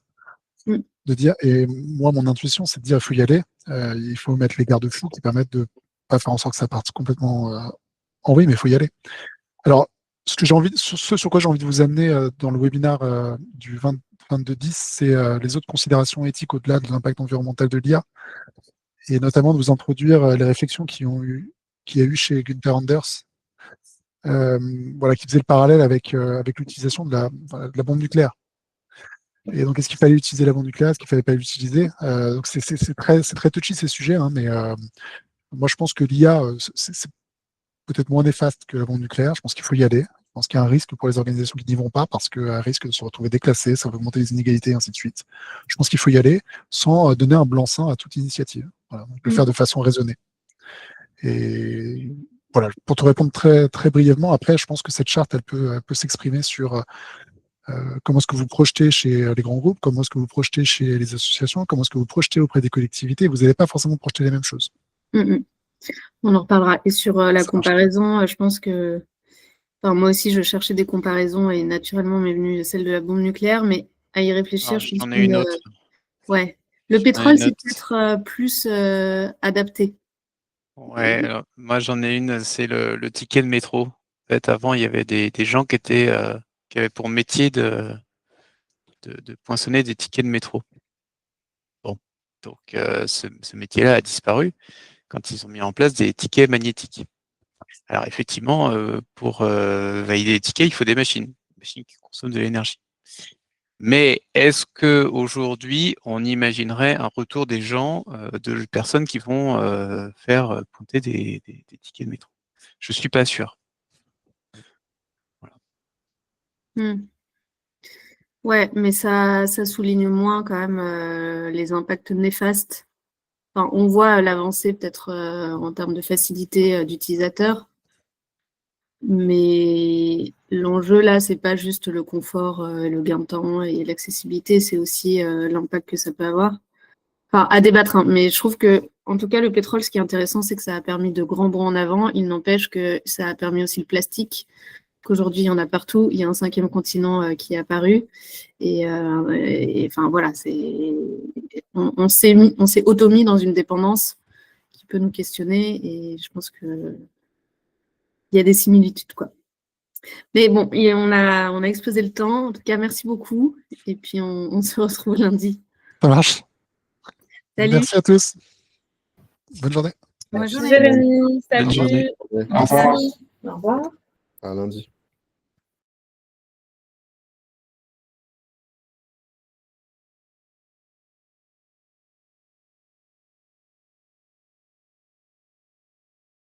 De dire, et moi, mon intuition, c'est de dire il faut y aller, il faut mettre les garde-fous qui permettent de pas faire en sorte que ça parte complètement en vrille, mais il faut y aller. Alors, ce sur quoi j'ai envie de vous amener dans le webinaire du 22-10, c'est les autres considérations éthiques au-delà de l'impact environnemental de l'IA, et notamment de vous introduire les réflexions qu'il y a eu chez Gunther Anders, voilà, qui faisait le parallèle avec l'utilisation de la bombe nucléaire. Et donc, est-ce qu'il fallait utiliser la bombe nucléaire, est-ce qu'il ne fallait pas l'utiliser? Donc, c'est très touchy ces sujets, hein, mais moi, je pense que l'IA, c'est peut-être moins néfaste que la bombe nucléaire. Je pense qu'il faut y aller. Je pense qu'il y a un risque pour les organisations qui n'y vont pas parce qu'un risque de se retrouver déclassé, ça va augmenter les inégalités, et ainsi de suite. Je pense qu'il faut y aller sans donner un blanc-seing à toute initiative. Voilà, donc le faire de façon raisonnée. Et voilà, pour te répondre très, très brièvement, après, je pense que cette charte, elle peut s'exprimer sur comment est-ce que vous projetez chez les grands groupes, comment est-ce que vous projetez chez les associations, comment est-ce que vous projetez auprès des collectivités. Vous n'allez pas forcément projeter les mêmes choses. On en reparlera. Et sur la comparaison, je pense que moi aussi, je cherchais des comparaisons et naturellement m'est venue celle de la bombe nucléaire, mais à y réfléchir, je pense j'en ai une autre. Ouais. Le pétrole, c'est peut-être plus adapté. Ouais, alors, moi j'en ai une, c'est le ticket de métro. En fait, avant, il y avait des gens qui avaient pour métier de poinçonner des tickets de métro. Bon, donc ce métier-là a disparu quand ils ont mis en place des tickets magnétiques. Alors effectivement, pour valider les tickets, il faut des machines qui consomment de l'énergie. Mais est-ce que aujourd'hui, on imaginerait un retour des gens, de personnes qui vont faire pointer des tickets de métro? Je suis pas sûr. Voilà. Ouais, mais ça souligne moins quand même les impacts néfastes. Enfin, on voit l'avancée peut-être en termes de facilité d'utilisateur. Mais l'enjeu là, c'est pas juste le confort, le gain de temps et l'accessibilité, c'est aussi l'impact que ça peut avoir. Enfin, à débattre, hein, mais je trouve que, en tout cas, le pétrole, ce qui est intéressant, c'est que ça a permis de grands bons en avant. Il n'empêche que ça a permis aussi le plastique, qu'aujourd'hui, il y en a partout. Il y a un 5e continent qui est apparu. Et enfin, voilà, on s'est auto-mis dans une dépendance qui peut nous questionner. Et je pense qu'il y a des similitudes, quoi. Mais bon, on a exposé le temps. En tout cas, merci beaucoup. Et puis, on se retrouve lundi. Ça marche. Salut. Merci à tous. Bonne journée. Bonne journée. Jérémy, salut. Bonne journée. Au revoir. Au revoir. À lundi.